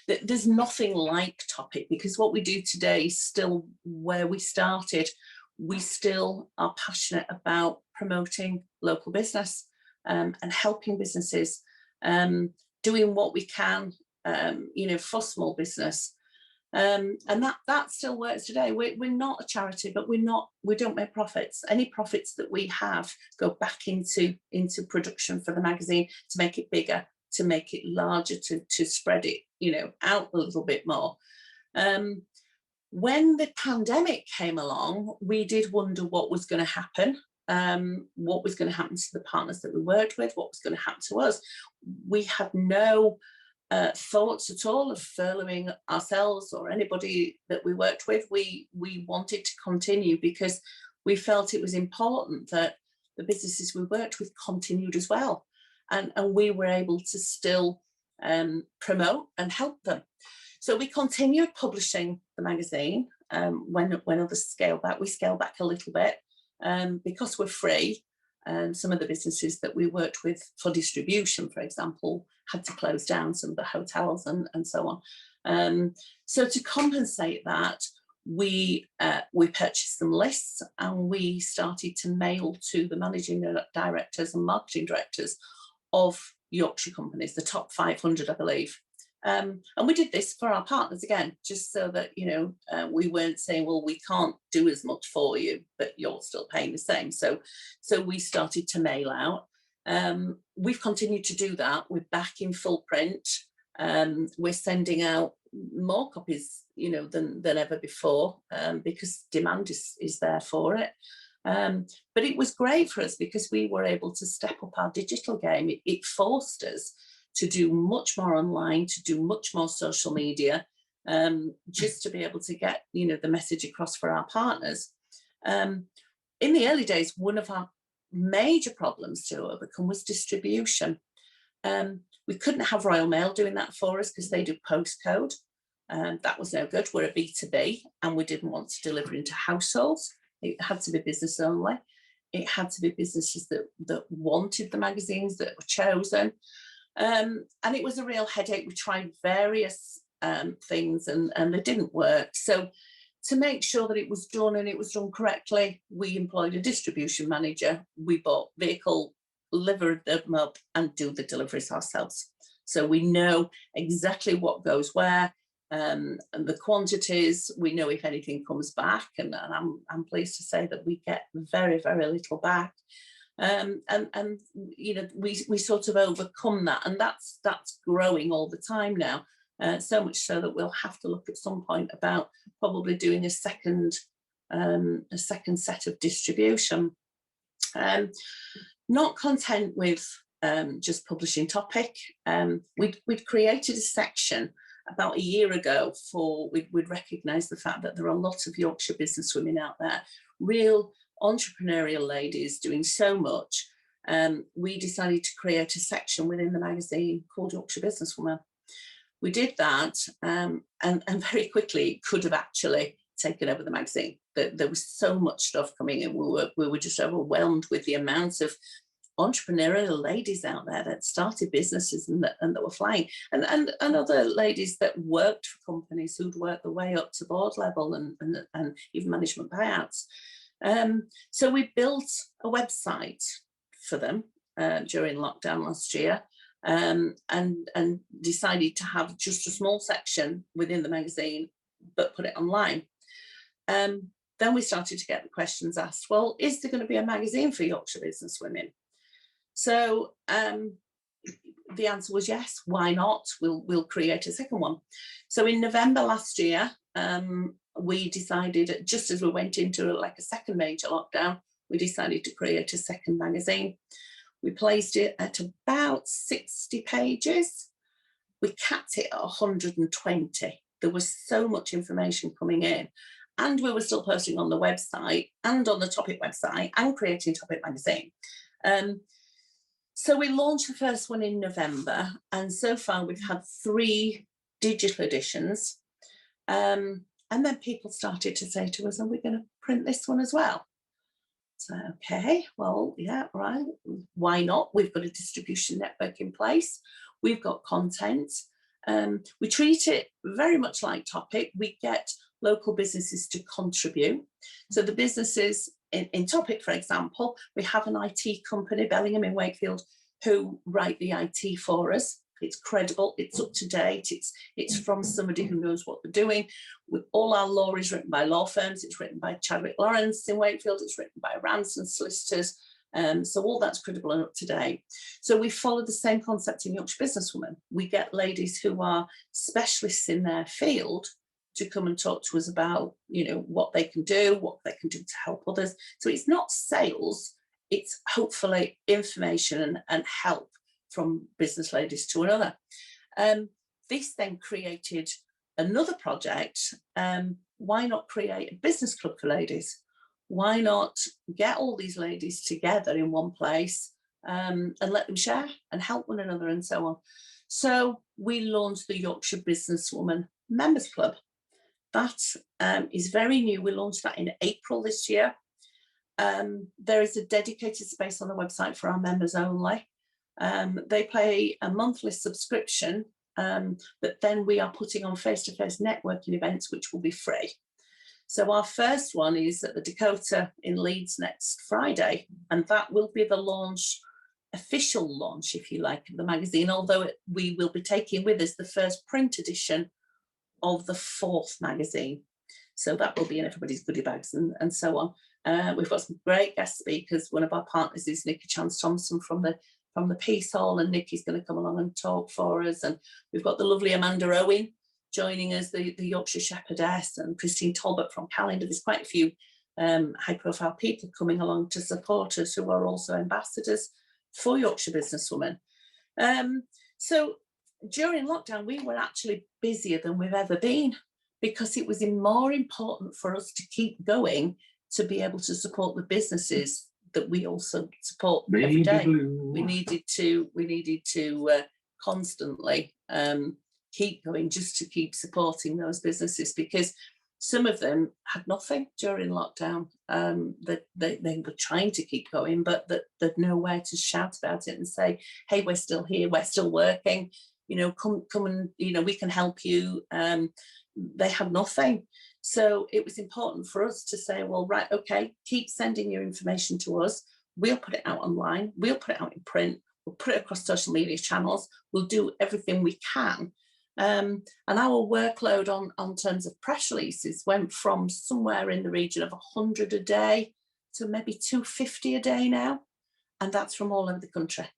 There's nothing like Topic because what we do today is still where we started. We still are passionate about promoting local business and helping businesses, doing what we can, you know, for small business. And that still works today. We're not a charity, but we don't make profits. Any profits that we have go back into production for the magazine to make it bigger, to make it larger, to spread it, you know, out a little bit more. When the pandemic came along, we did wonder what was going to happen. What was going to happen to the partners that we worked with, what was going to happen to us. We had no thoughts at all of furloughing ourselves or anybody that we worked with. We wanted to continue because we felt it was important that the businesses we worked with continued as well, and we were able to still promote and help them. So we continued publishing the magazine. When others scale back, we scale back a little bit because we're free. Some of the businesses that we worked with for distribution, for example, had to close down, some of the hotels and so on. So to compensate that, we purchased some lists, and we started to mail to the managing directors and marketing directors of Yorkshire companies, the top 500, I believe. And we did this for our partners again, just so that, you know, we weren't saying, well, we can't do as much for you, but you're still paying the same. So we started to mail out. We've continued to do that. We're back in full print. We're sending out more copies, you know, than ever before, because demand is there for it. But it was great for us because we were able to step up our digital game. It forced us to do much more online, to do much more social media, just to be able to get, you know, the message across for our partners. In the early days, one of our major problems to overcome was distribution. We couldn't have Royal Mail doing that for us because they do postcode. That was no good. We're a B2B, and we didn't want to deliver into households. It had to be business only. It had to be businesses that wanted the magazines, that were chosen. And it was a real headache. We tried various things and they didn't work. So to make sure that it was done and it was done correctly, we employed a distribution manager. We bought vehicle, delivered them up, and do the deliveries ourselves. So we know exactly what goes where, and the quantities. We know if anything comes back, and I'm pleased to say that we get very, very little back. And you know, we sort of overcome that, and that's growing all the time now. So much so that we'll have to look at some point about probably doing a second set of distribution. Not content with just publishing topic, we'd created a section about a year ago we'd recognise the fact that there are a lot of Yorkshire business women out there, real entrepreneurial ladies doing so much. We decided to create a section within the magazine called Yorkshire Businesswoman. We did that, and very quickly it could have actually taken over the magazine. There was so much stuff coming in. We were just overwhelmed with the amount of entrepreneurial ladies out there that started businesses and that were flying, and other ladies that worked for companies who'd worked their way up to board level and even management buyouts. So we built a website for them during lockdown last year, and decided to have just a small section within the magazine, but put it online. Then we started to get the questions asked, well, is there going to be a magazine for Yorkshire business women? So the answer was yes, why not? We'll create a second one. So in November last year, we decided, just as we went into like a second major lockdown, we decided to create a second magazine. We placed it at about 60 pages. We capped it at 120. There was so much information coming in, and we were still posting on the website and on the topic website and creating topic magazine. So we launched the first one in November, and so far we've had 3 digital editions. And then people started to say to us, are we going to print this one as well? So, okay, well, yeah, right, why not? We've got a distribution network in place. We've got content. We treat it very much like Topic. We get local businesses to contribute. So the businesses in Topic, for example, we have an IT company, Bellingham in Wakefield, who write the IT for us. It's credible, it's up to date, it's from somebody who knows what they're doing. With all our law is written by law firms, it's written by Chadwick Lawrence in Wakefield, it's written by Ranson solicitors, so all that's credible and up to date. So we follow the same concept in Yorkshire Businesswoman. We get ladies who are specialists in their field to come and talk to us about, you know, what they can do to help others. So it's not sales, it's hopefully information and help from business ladies to another. This then created another project. Why not create a business club for ladies? Why not get all these ladies together in one place and let them share and help one another and so on? So we launched the Yorkshire Businesswoman Members Club. That is very new. We launched that in April this year. There is a dedicated space on the website for our members only. They pay a monthly subscription, but then we are putting on face-to-face networking events, which will be free. So our first one is at the Dakota in Leeds next Friday, and that will be the launch, official launch, if you like, of the magazine, although we will be taking with us the first print edition of the 4th magazine. So that will be in everybody's goodie bags and so on. We've got some great guest speakers. One of our partners is Nikki Chance-Thompson from the Peace Hall, and Nikki's going to come along and talk for us. And we've got the lovely Amanda Owen joining us, the Yorkshire Shepherdess, and Christine Talbot from Calendar. There's quite a few high-profile people coming along to support us who are also ambassadors for Yorkshire Businesswoman. So during lockdown, we were actually busier than we've ever been, because it was more important for us to keep going to be able to support the businesses that we also support every day. We needed to constantly keep going, just to keep supporting those businesses, because some of them had nothing during lockdown. They were trying to keep going, but they'd nowhere to shout about it and say, hey, we're still here, we're still working, come and, we can help you. They had nothing. So it was important for us to say, well, right, okay, keep sending your information to us. We'll put it out online. We'll put it out in print. We'll put it across social media channels. We'll do everything we can. And our workload on terms of press releases went from somewhere in the region of 100 a day to maybe 250 a day now. And that's from all over the country.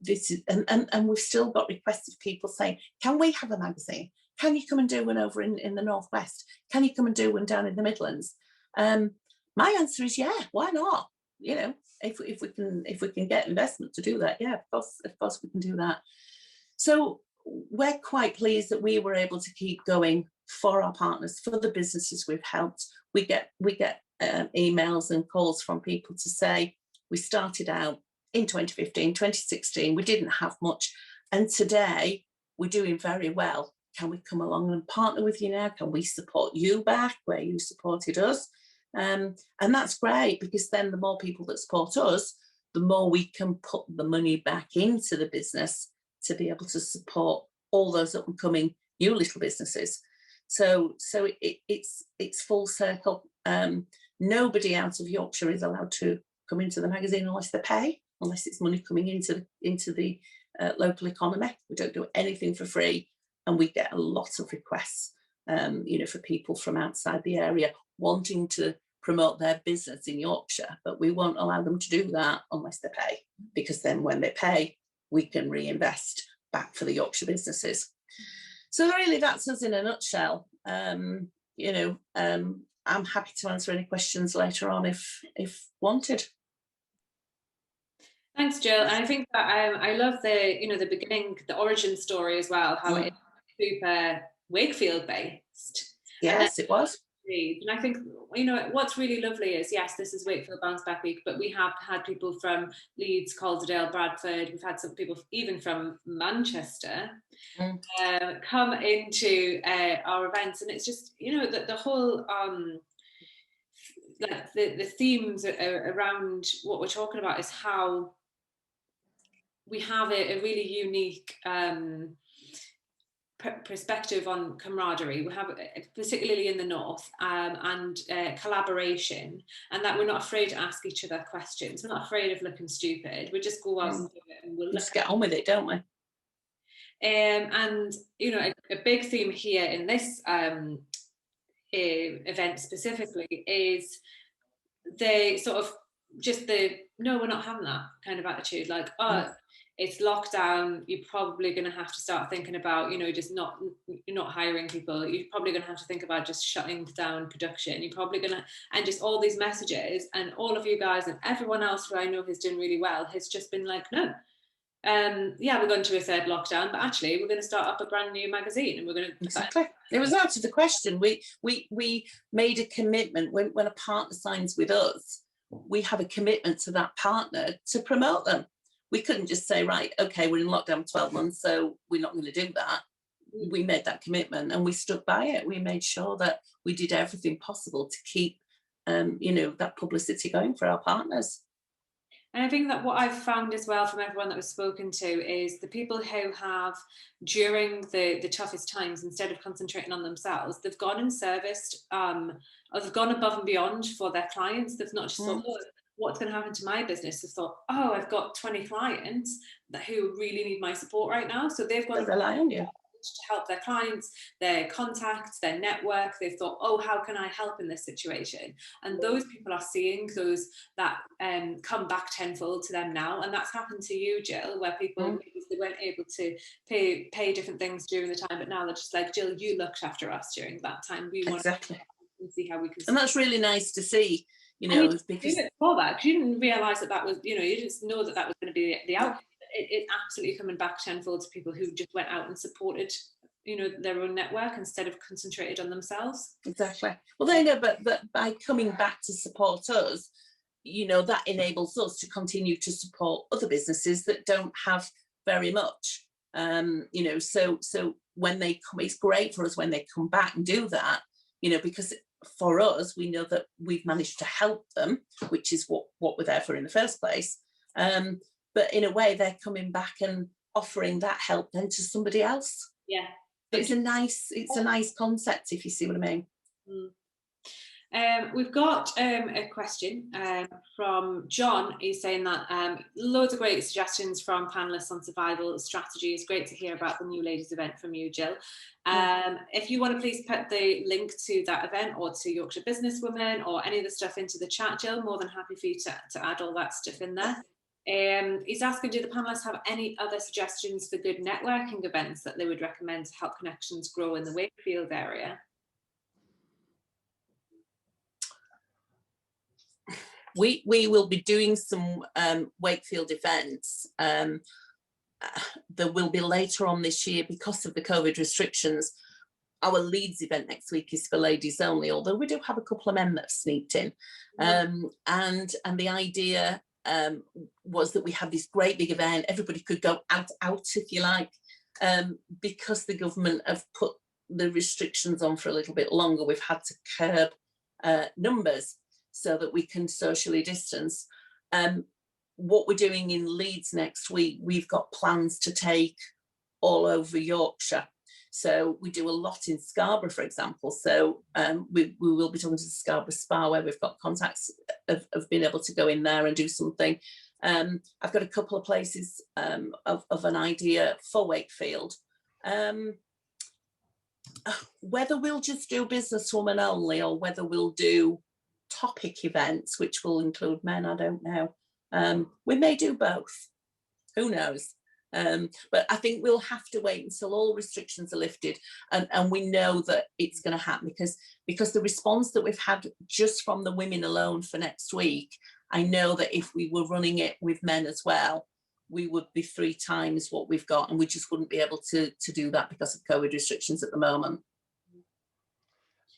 This is, and we've still got requests of people saying, can we have a magazine? Can you come and do one over in the Northwest? Can you come and do one down in the Midlands? My answer is, yeah, why not? If we can get investment to do that, yeah, of course we can do that. So we're quite pleased that we were able to keep going for our partners, for the businesses we've helped. We get emails and calls from people to say, we started out in 2015, 2016, we didn't have much, and today we're doing very well. Can we come along and partner with you now? Can we support you back where you supported us? And that's great, because then the more people that support us, the more we can put the money back into the business to be able to support all those up and coming new little businesses. So it's full circle. Nobody out of Yorkshire is allowed to come into the magazine unless they pay, unless it's money coming into the local economy. We don't do anything for free, and we get a lot of requests, for people from outside the area wanting to promote their business in Yorkshire, but we won't allow them to do that unless they pay, because then when they pay, we can reinvest back for the Yorkshire businesses. So really, that's us in a nutshell. I'm happy to answer any questions later on if wanted. Thanks, Jill. And I think that I love the beginning, the origin story as well, how it's super Wakefield based. Yes, it was. And I think, what's really lovely is, yes, this is Wakefield Bounce Back Week, but we have had people from Leeds, Calderdale, Bradford. We've had some people even from Manchester come into our events. And it's just, the whole, the themes around what we're talking about is how we have a really unique perspective on camaraderie. We have, particularly in the north, and collaboration, and that we're not afraid to ask each other questions. We're not afraid of looking stupid. We just go out and do it, and we'll just get on with it, don't we? And a big theme here in this event specifically is the sort of just no, we're not having that kind of attitude, like, it's lockdown, you're probably going to have to start thinking about, just not hiring people. You're probably going to have to think about just shutting down production. You're probably going to, and just all these messages, and all of you guys and everyone else who I know has done really well has just been like, no, we're going to a third lockdown, but actually we're going to start up a brand new magazine, and we're going to exactly. It was out of the question. We made a commitment when a partner signs with us. We have a commitment to that partner to promote them. We couldn't just say, right, okay, we're in lockdown for 12 months, so we're not going to do that. We made that commitment and we stuck by it. We made sure that we did everything possible to keep, that publicity going for our partners. And I think that what I've found as well from everyone that was spoken to is the people who have, during the toughest times, instead of concentrating on themselves, they've gone and serviced, or they've gone above and beyond for their clients. They've not just thought, oh, what's going to happen to my business? They've thought, oh, I've got 20 clients who really need my support right now. So they've gone rely on you to help their clients, their contacts, their network. They've thought, oh, how can I help in this situation? And those people are seeing those that come back tenfold to them now. And that's happened to you, Jill, where people maybe they weren't able to pay different things during the time, but now they're just like, Jill, you looked after us during that time. We want to see how we can. And that's really nice to see, you know, because before that, because you didn't realise that was, you didn't know that was going to be the outcome. It absolutely coming back tenfold to people who just went out and supported, their own network instead of concentrated on themselves. Exactly. Well, they know, but by coming back to support us, that enables us to continue to support other businesses that don't have very much. So when they come, it's great for us when they come back and do that, because for us, we know that we've managed to help them, which is what we're there for in the first place. But in a way, they're coming back and offering that help then to somebody else. Yeah. It's a nice concept, if you see what I mean. We've got a question from John. He's saying that loads of great suggestions from panelists on survival strategy. It's great to hear about the New Ladies event from you, Jill. If you want to please put the link to that event or to Yorkshire Businesswoman or any of the stuff into the chat, Jill, more than happy for you to add all that stuff in there. He's asking, do the panelists have any other suggestions for good networking events that they would recommend to help connections grow in the Wakefield area? We will be doing some Wakefield events. There will be later on this year because of the COVID restrictions. Our Leeds event next week is for ladies only, although we do have a couple of men that have sneaked in. And the idea was that we have this great big event. Everybody could go out if you like, because the government have put the restrictions on for a little bit longer. We've had to curb numbers so that we can socially distance. What we're doing in Leeds next week, we've got plans to take all over Yorkshire. So we do a lot in Scarborough, for example. So we will be talking to the Scarborough Spa, where we've got contacts of being able to go in there and do something. I've got a couple of places of an idea for Wakefield. Whether we'll just do businesswoman only or whether we'll do topic events, which will include men, I don't know. We may do both. Who knows? But I think we'll have to wait until all restrictions are lifted and we know that it's going to happen because the response that we've had just from the women alone for next week, I know that if we were running it with men as well, we would be 3 times what we've got, and we just wouldn't be able to do that because of COVID restrictions at the moment.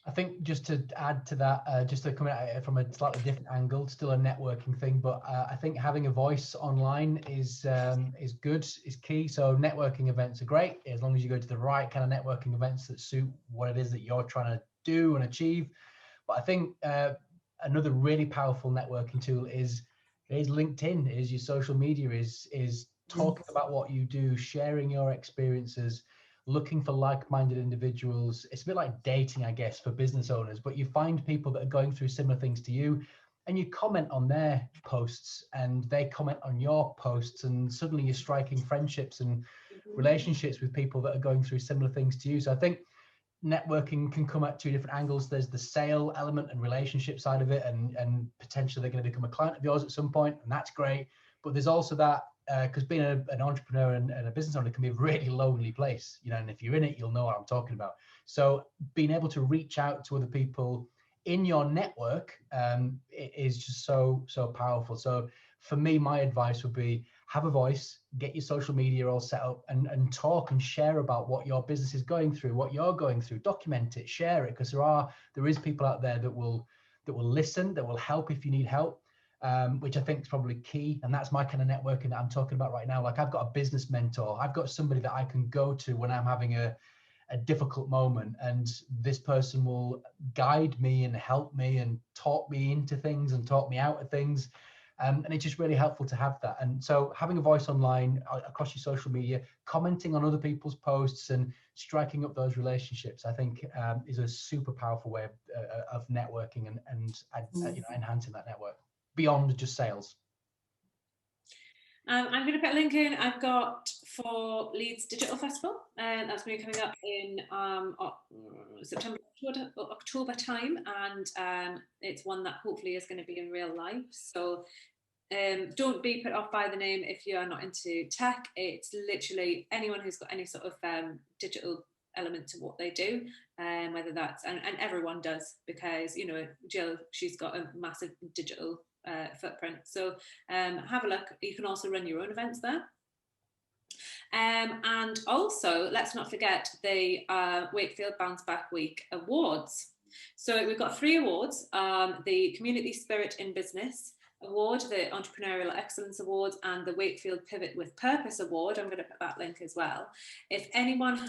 I think just to add to that, just to come at it from a slightly different angle, still a networking thing, but I think having a voice online is good, is key. So networking events are great as long as you go to the right kind of networking events that suit what it is that you're trying to do and achieve. But I think another really powerful networking tool is LinkedIn, is your social media, is talking about what you do, sharing your experiences, looking for like-minded individuals. It's a bit like dating, I guess, for business owners, but you find people that are going through similar things to you and you comment on their posts and they comment on your posts, and suddenly you're striking friendships and relationships with people that are going through similar things to you. So I think networking can come at 2 different angles. There's the sale element and relationship side of it, and potentially they're going to become a client of yours at some point, and that's great. But there's also that, because being an entrepreneur and a business owner can be a really lonely place, and if you're in it, you'll know what I'm talking about. So being able to reach out to other people in your network is just so powerful. So for me, my advice would be have a voice, get your social media all set up, and talk and share about what your business is going through, what you're going through. Document it, share it, because there is people out there that will listen, that will help if you need help. Which I think is probably key, and that's my kind of networking that I'm talking about right now. Like, I've got a business mentor, I've got somebody that I can go to when I'm having a difficult moment, and this person will guide me and help me and talk me into things and talk me out of things. And it's just really helpful to have that. And so having a voice online across your social media, commenting on other people's posts and striking up those relationships, I think is a super powerful way of networking and enhancing that network beyond just sales. I'm going to put a link in. I've got for Leeds Digital Festival, and that's going to be coming up in September, October time, and it's one that hopefully is going to be in real life. So don't be put off by the name if you are not into tech. It's literally anyone who's got any sort of digital element to what they do, whether that's and everyone does, because Jill, she's got a massive digital footprint. So have a look. You can also run your own events there. And also, let's not forget the Wakefield Bounce Back Week Awards. So we've got 3 awards: the Community Spirit in Business Award, the Entrepreneurial Excellence Award, and the Wakefield Pivot with Purpose Award. I'm going to put that link as well. If anyone's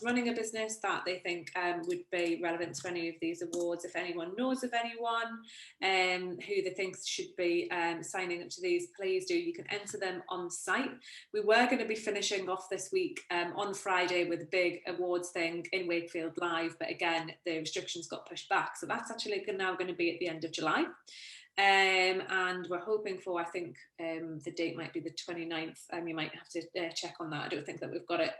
running a business that they think would be relevant to any of these awards, if anyone knows of anyone who they think should be signing up to these, please do. You can enter them on site. We were going to be finishing off this week on Friday with a big awards thing in Wakefield Live, but again, the restrictions got pushed back. So that's actually now going to be at the end of July. And we're hoping for, I think the date might be the 29th. You might have to check on that. I don't think that we've got it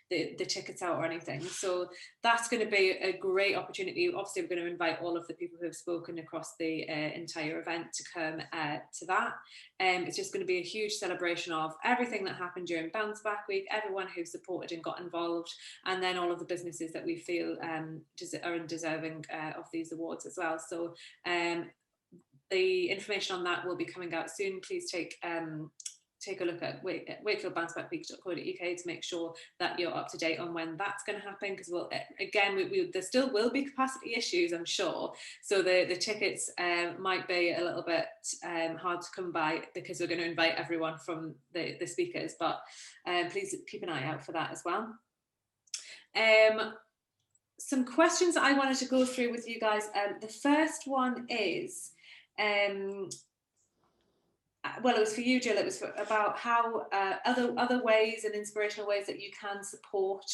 the tickets out or anything. So that's going to be a great opportunity. Obviously, we're going to invite all of the people who have spoken across the entire event to come to that. It's just going to be a huge celebration of everything that happened during Bounce Back Week, everyone who supported and got involved, and then all of the businesses that we feel are deserving of these awards as well. So the information on that will be coming out soon. Please take a look at wakefieldbouncebackweek.co.uk to make sure that you're up to date on when that's going to happen, because there still will be capacity issues, I'm sure. So the tickets might be a little bit hard to come by, because we're going to invite everyone from the speakers, but please keep an eye out for that as well. Some questions that I wanted to go through with you guys. The first one is, well, it was for you, Jill. It was about how other ways and inspirational ways that you can support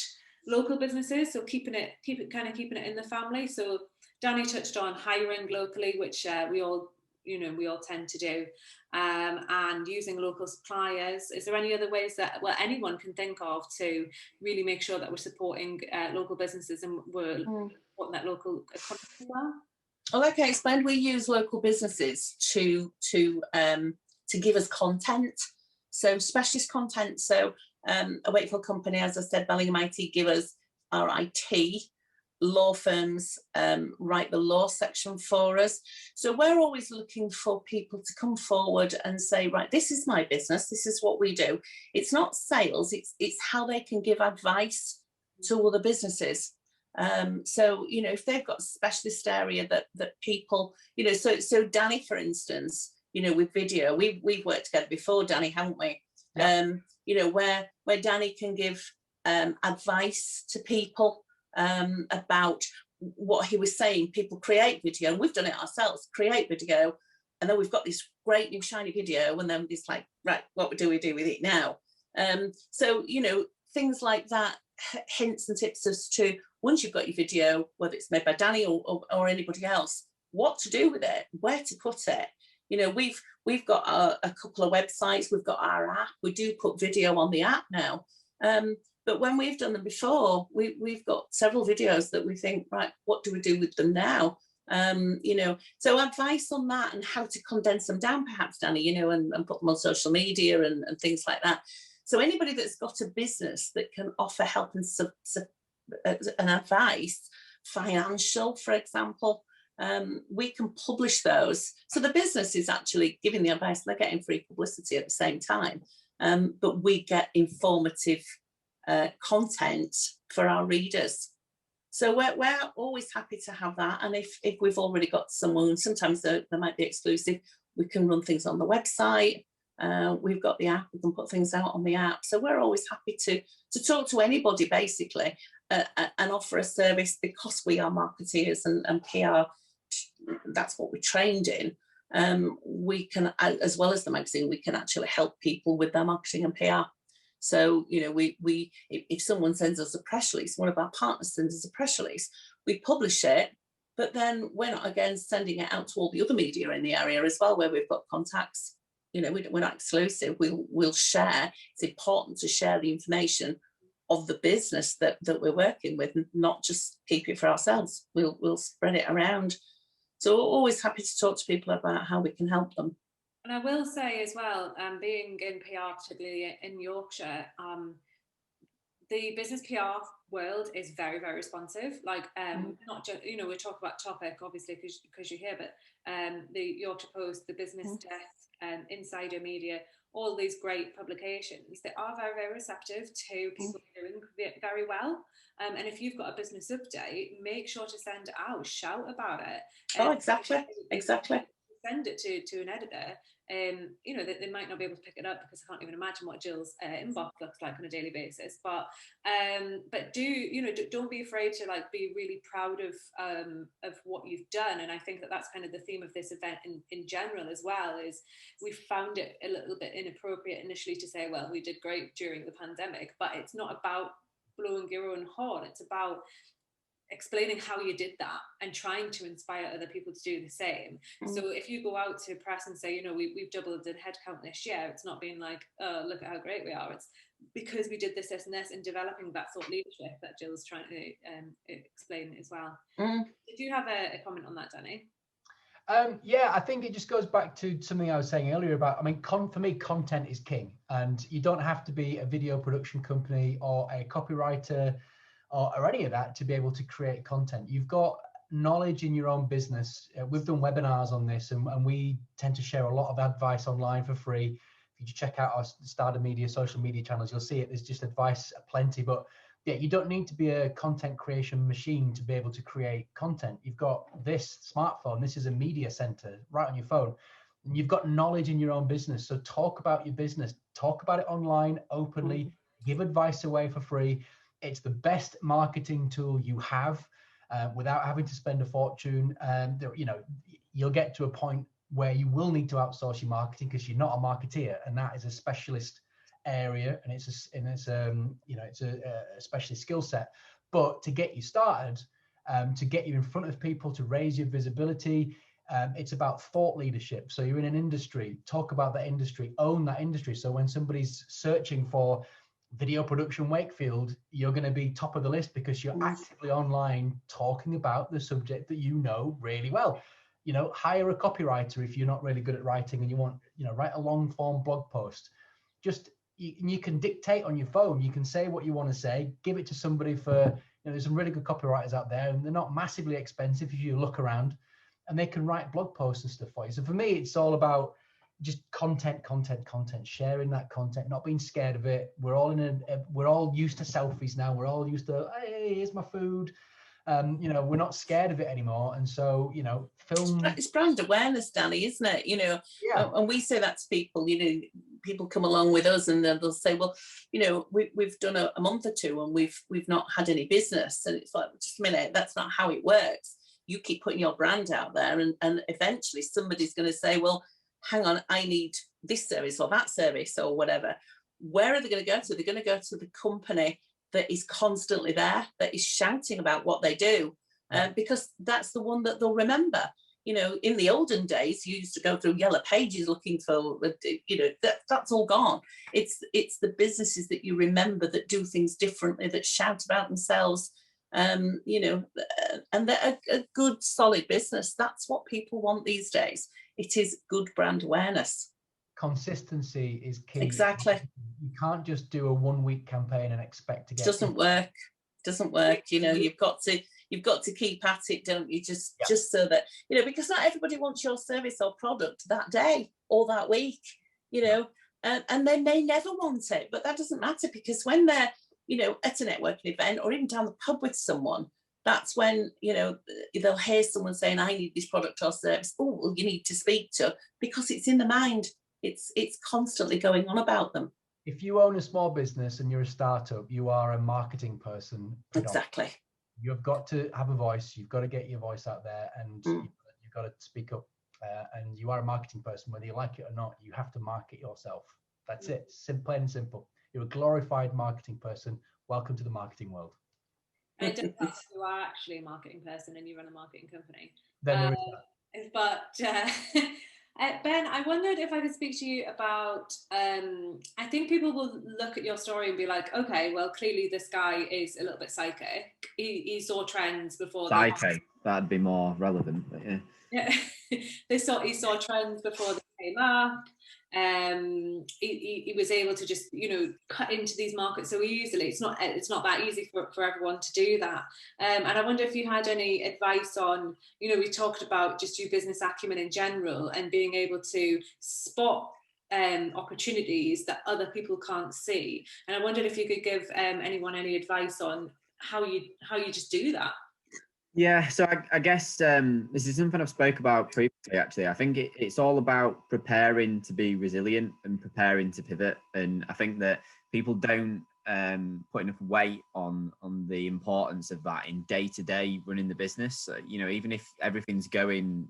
local businesses. So keeping it in the family. So Danny touched on hiring locally, which we all tend to do, and using local suppliers. Is there any other ways that anyone can think of to really make sure that we're supporting local businesses and we're supporting that local economy as well? Well, like I explained, we use local businesses to give us content, so specialist content. So a Wakefield company, as I said, Bellingham IT, give us our IT. Law firms write the law section for us. So we're always looking for people to come forward and say, right, this is my business, this is what we do. It's not sales, it's how they can give advice to other businesses. So, if they've got a specialist area that people, so Danny, for instance, with video, we've worked together before, Danny, haven't we? Yeah. Where Danny can give advice to people about what he was saying. People create video, and we've done it ourselves, create video, and then we've got this great new shiny video, and then it's like, right, what do we do with it now? So, things like that, hints and tips as to, once you've got your video, whether it's made by Danny or anybody else, what to do with it, where to put it. We've got a couple of websites, we've got our app, we do put video on the app now. But when we've done them before, we've got several videos that we think, right, what do we do with them now? So advice on that and how to condense them down, perhaps, Danny, and put them on social media and things like that. So anybody that's got a business that can offer help and advice, financial, for example, we can publish those. So the business is actually giving the advice, and they're getting free publicity at the same time. But we get informative content for our readers. So we're always happy to have that. And if we've already got someone, sometimes they might be exclusive, we can run things on the website. We've got the app, we can put things out on the app. So we're always happy to talk to anybody, basically, and offer a service, because we are marketeers and PR. That's what we're trained in. we can, as well as the magazine, we can actually help people with their marketing and PR. So, you know, if someone sends us a press release, one of our partners sends us a press release, we publish it, but then we're not, again, sending it out to all the other media in the area as well, where we've got contacts. You know, we're not exclusive. We'll share. It's important to share the information of the business that we're working with, and not just keep it for ourselves. We'll spread it around. So we're always happy to talk to people about how we can help them. And I will say as well, being in PR, particularly in Yorkshire, the business PR world is very, very responsive. Like, not just, you know, we talk about Topic, obviously, because you're here, but the Yorkshire Post, the Business Desk, Insider Media, all these great publications, they are very, very receptive to people doing very well. And if you've got a business update, make sure to send it out, shout about it. Oh, exactly. Send it to an editor. You know, they might not be able to pick it up, because I can't even imagine what Jill's inbox looks like on a daily basis. But do, you know, don't be afraid to like be really proud of what you've done. And I think that's kind of the theme of this event in general as well. Is we found it a little bit inappropriate initially to say, well, we did great during the pandemic, but it's not about blowing your own horn. It's about explaining how you did that and trying to inspire other people to do the same. So if you go out to press and say, you know, we've doubled in headcount this year, it's not being like, oh, look at how great we are. It's because we did this and this, and developing that thought leadership that Jill's trying to explain as well. Did you have a comment on that, Danny? Yeah, I think it just goes back to something I was saying earlier about, I mean, for me, content is king, and you don't have to be a video production company or a copywriter or any of that to be able to create content. You've got knowledge in your own business. We've done webinars on this, and we tend to share a lot of advice online for free. If you check out our Starter Media social media channels, you'll see it. There's just advice plenty, but yeah, you don't need to be a content creation machine to be able to create content. You've got this smartphone. This is a media center right on your phone. And you've got knowledge in your own business. So talk about your business, talk about it online openly, give advice away for free. It's the best marketing tool you have, without having to spend a fortune. You know, you'll get to a point where you will need to outsource your marketing because you're not a marketeer, and that is a specialist area, and it's a specialist skill set. But to get you started, to get you in front of people, to raise your visibility, it's about thought leadership. So you're in an industry, talk about that industry, own that industry. So when somebody's searching for video production Wakefield, you're going to be top of the list because you're actively online talking about the subject that you know really well. You know, hire a copywriter if you're not really good at writing and you want, you know, write a long form blog post. Just you can dictate on your phone. You can say what you want to say, give it to somebody for, you know, there's some really good copywriters out there, and they're not massively expensive if you look around, and they can write blog posts and stuff for you. So for me, it's all about just content, sharing that content, not being scared of it. We're all used to selfies now. We're all used to, hey, here's my food. You know, we're not scared of it anymore. And so, you know, film. It's brand awareness, Danny, isn't it? You know, yeah. And we say that to people, you know, people come along with us and they'll say, well, you know, we've done a month or two and we've not had any business. And it's like, just a minute, that's not how it works. You keep putting your brand out there, and eventually somebody's going to say, well, hang on, I need this service or that service or whatever. Where are they going to go to? They're going to go to the company that is constantly there, that is shouting about what they do, because that's the one that they'll remember. You know, in the olden days, you used to go through yellow pages looking for, you know, that's all gone. It's the businesses that you remember that do things differently, that shout about themselves, you know, and they're a good, solid business. That's what people want these days. It is good brand awareness. Consistency is key. Exactly. You can't just do a 1 week campaign and expect to get. Doesn't work. You know, you've got to keep at it, don't you? Just so that, you know, because not everybody wants your service or product that day or that week, you know, and they may never want it, but that doesn't matter, because when they're, you know, at a networking event or even down the pub with someone, that's when, you know, they'll hear someone saying, I need this product or service. Oh, well, you need to speak to, because it's in the mind. It's constantly going on about them. If you own a small business and you're a startup, you are a marketing person. Exactly. You've got to have a voice. You've got to get your voice out there, and you've got to speak up. and you are a marketing person, whether you like it or not. You have to market yourself. That's it. Plain and simple. You're a glorified marketing person. Welcome to the marketing world. And it does sound like you are actually a marketing person and you run a marketing company. Then there is that. But Ben, I wondered if I could speak to you about, I think people will look at your story and be like, okay, well, clearly this guy is a little bit psychic. He saw trends before. Psychic, that'd be more relevant, but yeah. Yeah, he saw trends before they came up. He was able to just, cut into these markets so easily. It's not that easy for everyone to do that. And I wonder if you had any advice on, we talked about just your business acumen in general and being able to spot opportunities that other people can't see. And I wondered if you could give anyone any advice on how you just do that. Yeah, so I guess this is something I've spoke about previously, actually. I think it's all about preparing to be resilient and preparing to pivot. And I think that people don't put enough weight on the importance of that in day-to-day running the business. So, even if everything's going,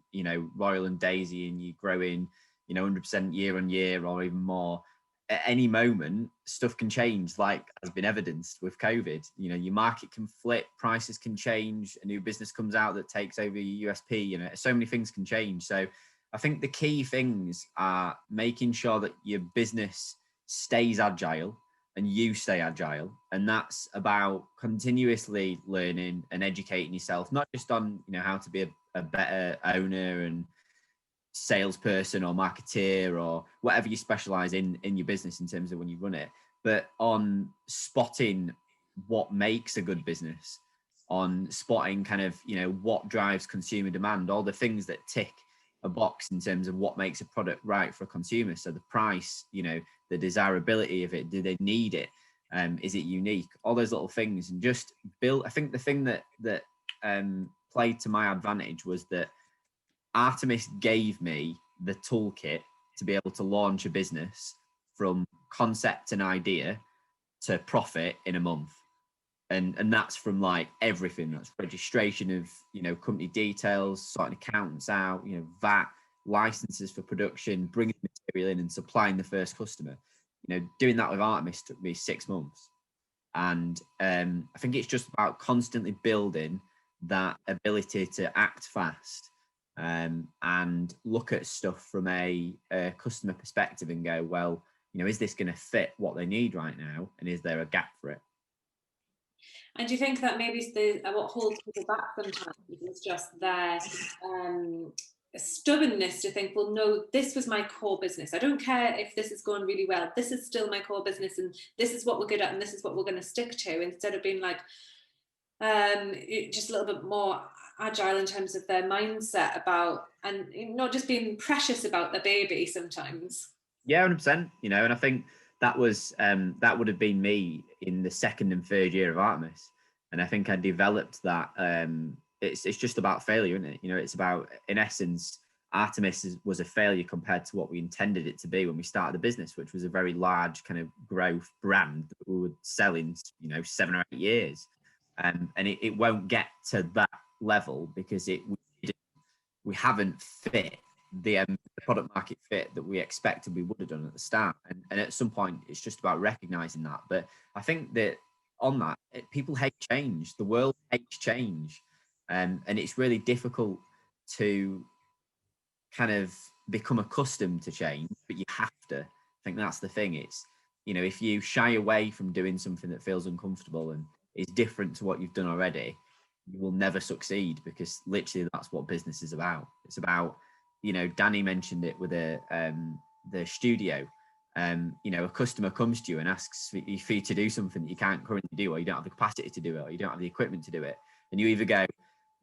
royal and daisy and you're growing, 100% year on year or even more, at any moment, stuff can change, like has been evidenced with COVID. Your market can flip, prices can change, a new business comes out that takes over your USP, so many things can change. So I think the key things are making sure that your business stays agile and you stay agile. And that's about continuously learning and educating yourself, not just on, how to be a better owner and salesperson or marketeer or whatever you specialize in your business in terms of when you run it, but on spotting what makes a good business, on spotting kind of, what drives consumer demand, all the things that tick a box in terms of what makes a product right for a consumer. So the price, the desirability of it, do they need it? Is it unique? All those little things, and just build. I think the thing that played to my advantage was that Artemis gave me the toolkit to be able to launch a business from concept and idea to profit in a month. And that's from like everything. That's registration of, company details, sorting accountants out, VAT, licenses for production, bringing material in and supplying the first customer. Doing that with Artemis took me 6 months. And I think it's just about constantly building that ability to act fast. And look at stuff from a customer perspective and go, well, is this going to fit what they need right now? And is there a gap for it? And do you think that maybe what holds people back sometimes is just their stubbornness to think, well, no, this was my core business. I don't care if this is going really well. This is still my core business and this is what we're good at and this is what we're going to stick to, instead of being like just a little bit more agile in terms of their mindset about, and not just being precious about the baby sometimes. Yeah, 100%. And I think that was that would have been me in the second and third year of Artemis, and I think I developed that. It's just about failure, isn't it? It's about, in essence, Artemis was a failure compared to what we intended it to be when we started the business, which was a very large kind of growth brand that we would sell in 7 or 8 years, and it won't get to that level because we haven't fit the product market fit that we expected we would have done at the start, and at some point it's just about recognizing that. But I think that on that, people hate change, the world hates change, and it's really difficult to kind of become accustomed to change, but you have to. I think that's the thing. It's, if you shy away from doing something that feels uncomfortable and is different to what you've done already, you will never succeed, because literally that's what business is about. It's about, Danny mentioned it with the studio. A customer comes to you and asks for you to do something that you can't currently do, or you don't have the capacity to do it, or you don't have the equipment to do it. And you either go,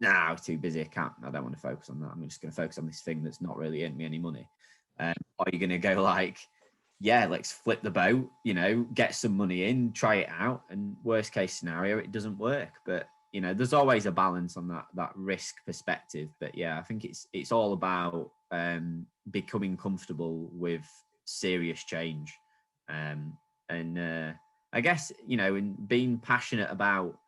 nah, I'm too busy, I don't want to focus on that. I'm just going to focus on this thing that's not really earning me any money. Or you're going to go like, yeah, let's flip the boat, get some money in, try it out. And worst case scenario, it doesn't work. But there's always a balance on that risk perspective. But yeah, I think it's all about becoming comfortable with serious change, and I guess in being passionate about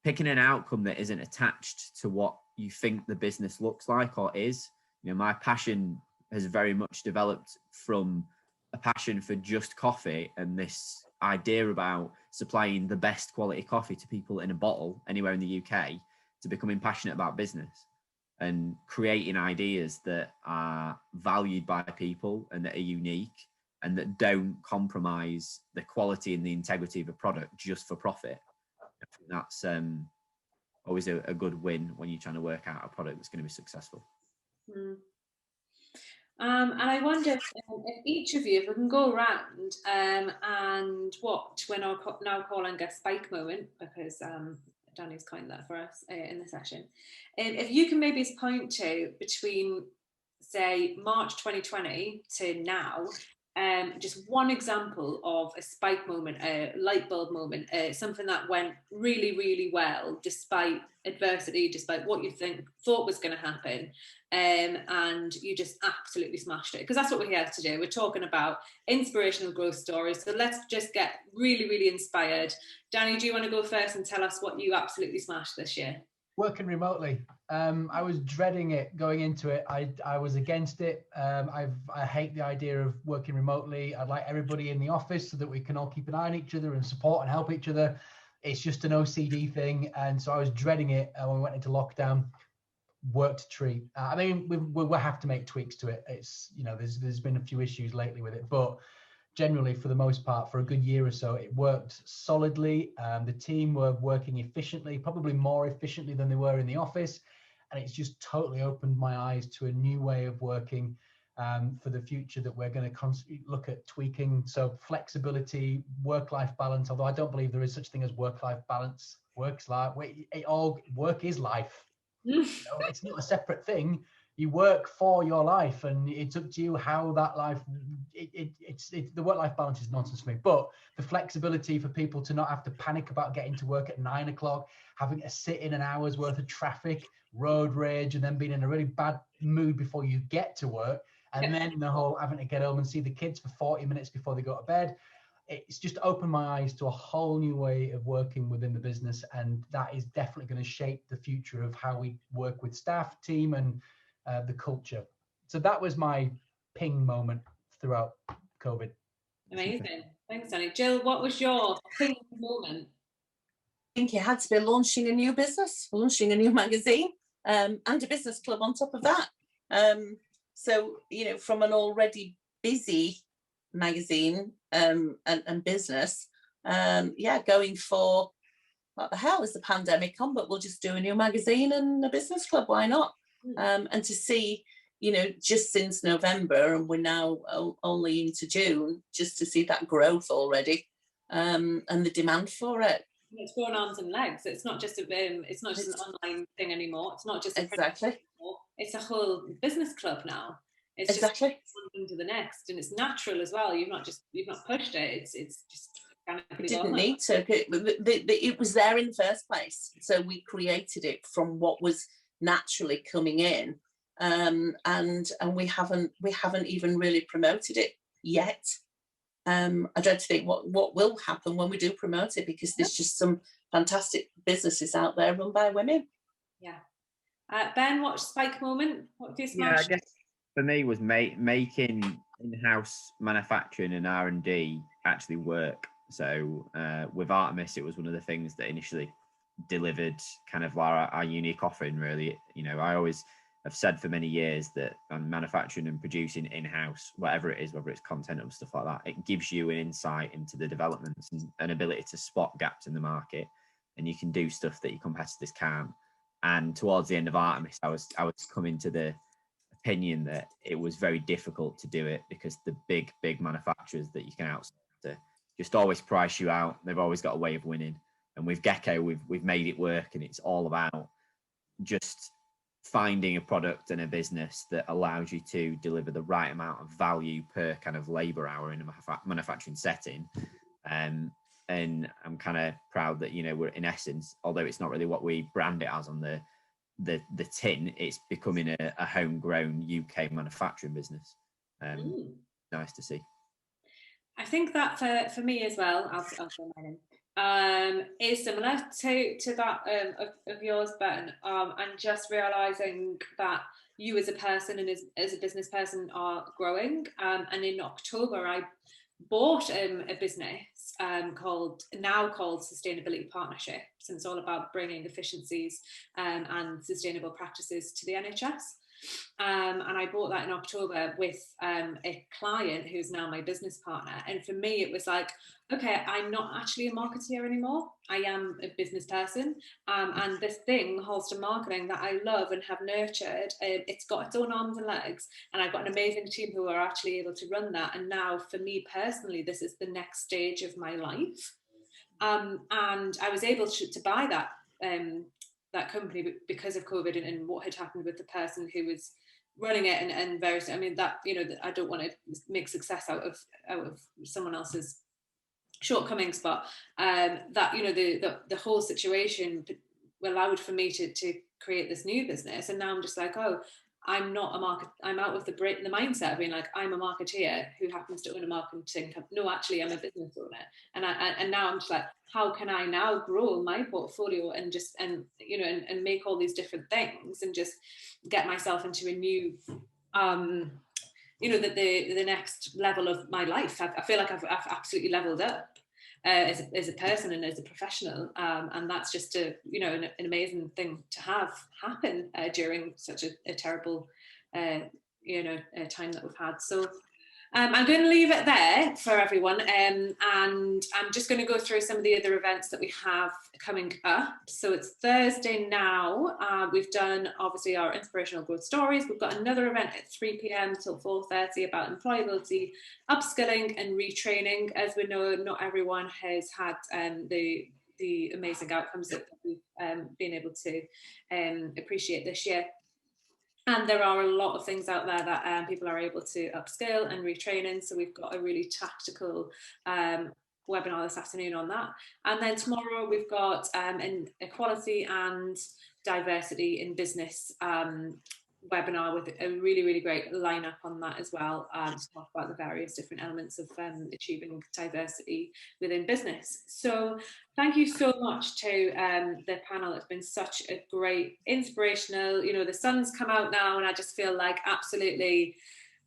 picking an outcome that isn't attached to what you think the business looks like or is. You know, my passion has very much developed from a passion for just coffee and this idea about supplying the best quality coffee to people in a bottle anywhere in the UK, to becoming passionate about business and creating ideas that are valued by people and that are unique and that don't compromise the quality and the integrity of a product just for profit. I think that's always a good win when you're trying to work out a product that's going to be successful. And I wonder if each of you, if we can go around and what we're now calling a spike moment, because Danny's coined that for us in the session. If you can maybe point to between, say, March 2020 to now, just one example of a spike moment, a light bulb moment, something that went really, really well despite adversity, despite what you thought was going to happen, and you just absolutely smashed it. Because that's what we're here to do. We're talking about inspirational growth stories. So let's just get really, really inspired. Danny, do you want to go first and tell us what you absolutely smashed this year? Working remotely. I was dreading it going into it. I was against it. I hate the idea of working remotely. I'd like everybody in the office so that we can all keep an eye on each other and support and help each other. It's just an OCD thing. And so I was dreading it when we went into lockdown. Worked a treat. I mean, we'll have to make tweaks to it. It's, you know, there's been a few issues lately with it, but generally, for the most part, for a good year or so, it worked solidly. The team were working efficiently, probably more efficiently than they were in the office. And it's just totally opened my eyes to a new way of working for the future that we're going to constantly look at tweaking. So flexibility, work-life balance, although I don't believe there is such thing as work-life balance. Work is life. You know, it's not a separate thing. You work for your life, and it's up to you how that life. It's the work-life balance is nonsense for me. But the flexibility for people to not have to panic about getting to work at 9 o'clock, having to sit in an hour's worth of traffic, road rage, and then being in a really bad mood before you get to work, and then the whole having to get home and see the kids for 40 minutes before they go to bed. It's just opened my eyes to a whole new way of working within the business, and that is definitely going to shape the future of how we work with staff, team, and the culture. So that was my ping moment throughout COVID. Amazing. Thanks, Danny. Jill, what was your ping moment? I think it had to be launching a new business, launching a new magazine, and a business club on top of that. So, you know, from an already busy magazine and business, going for, what the hell is the pandemic on, but we'll just do a new magazine and a business club, why not? And to see, you know, just since November, and we're now only into June, just to see that growth already, and the demand for it. It's grown arms and legs. It's not just an online thing anymore. It's not just exactly. It's a whole business club now. It's exactly just one thing to the next, and it's natural as well. You've not pushed it. It's just we didn't need to. It was there in the first place, so we created it from what was naturally coming in, and we haven't even really promoted it yet. I dread to think what will happen when we do promote it, because there's just some fantastic businesses out there run by women. Yeah. Ben, what spike moment? What do you smash? Yeah, I guess for me was making in-house manufacturing and R&D actually work. So with Artemis, it was one of the things that initially delivered kind of our unique offering, really. You know, I always have said for many years that manufacturing and producing in-house, whatever it is, whether it's content or stuff like that, it gives you an insight into the developments and an ability to spot gaps in the market, and you can do stuff that your competitors can't. And towards the end of Artemis, I was coming to the opinion that it was very difficult to do it, because the big manufacturers that you can outsource to just always price you out. They've always got a way of winning. And with Gecko, we've made it work, and it's all about just finding a product and a business that allows you to deliver the right amount of value per kind of labor hour in a manufacturing setting. And I'm kind of proud that, you know, we're, in essence, although it's not really what we brand it as on the tin, it's becoming a homegrown UK manufacturing business. Nice to see. I think that for me as well, I'll say mine is similar to that of yours, Ben, and just realising that you as a person and as a business person are growing. And in October, I bought a business called Sustainability Partnerships, and it's all about bringing efficiencies and sustainable practices to the NHS. And I bought that in October with a client who's now my business partner. And for me, it was like, okay, I'm not actually a marketeer anymore. I am a business person. And this thing, Holston Marketing, that I love and have nurtured, it's got its own arms and legs. And I've got an amazing team who are actually able to run that. And now for me personally, this is the next stage of my life. And I was able to buy that company because of COVID and what had happened with the person who was running it and various, I mean, that, you know, I don't want to make success out of someone else's shortcomings, but that, you know, the whole situation allowed for me to create this new business. And now I'm just like, oh, I'm not a market. I'm out of the mindset of being like, I'm a marketeer who happens to own a marketing company. No, actually, I'm a business owner. And now I'm just like, how can I now grow my portfolio and you know, and make all these different things and just get myself into a new, you know, the next level of my life. I feel like I've absolutely leveled up. As a person and as a professional, and that's just you know, an amazing thing to have happen during such a terrible you know, time that we've had. So I'm going to leave it there for everyone, and I'm just going to go through some of the other events that we have coming up. So it's Thursday now. We've done obviously our inspirational growth stories. We've got another event at 3 p.m. till 4:30 about employability, upskilling and retraining. As we know, not everyone has had the amazing outcomes that we've been able to appreciate this year. And there are a lot of things out there that people are able to upskill and retrain in. So we've got a really tactical webinar this afternoon on that. And then tomorrow we've got an equality and diversity in business webinar with a really, really great lineup on that as well, to talk about the various different elements of achieving diversity within business. So thank you so much to the panel. It's been such a great, inspirational, you know, the sun's come out now and I just feel like absolutely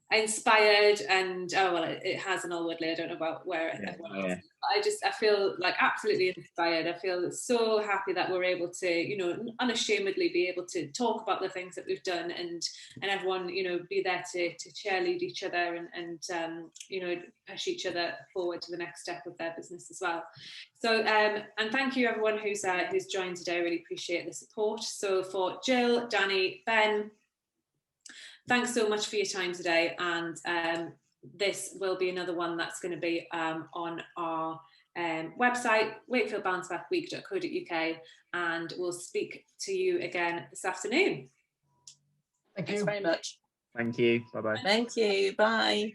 inspired, and oh well, it has in Allwoodley. I don't know about where I feel like absolutely inspired. I feel so happy that we're able to, you know, unashamedly be able to talk about the things that we've done, and everyone, you know, be there to cheerlead each other and you know, push each other forward to the next step of their business as well. So and thank you everyone who's joined today. I really appreciate the support. So for Jill, Danny, Ben, thanks so much for your time today, and this will be another one that's going to be on our website, wakefieldbouncebackweek.co.uk, and we'll speak to you again this afternoon. Thank you. Thanks very much. Thank you. Bye-bye. Thank you. Bye.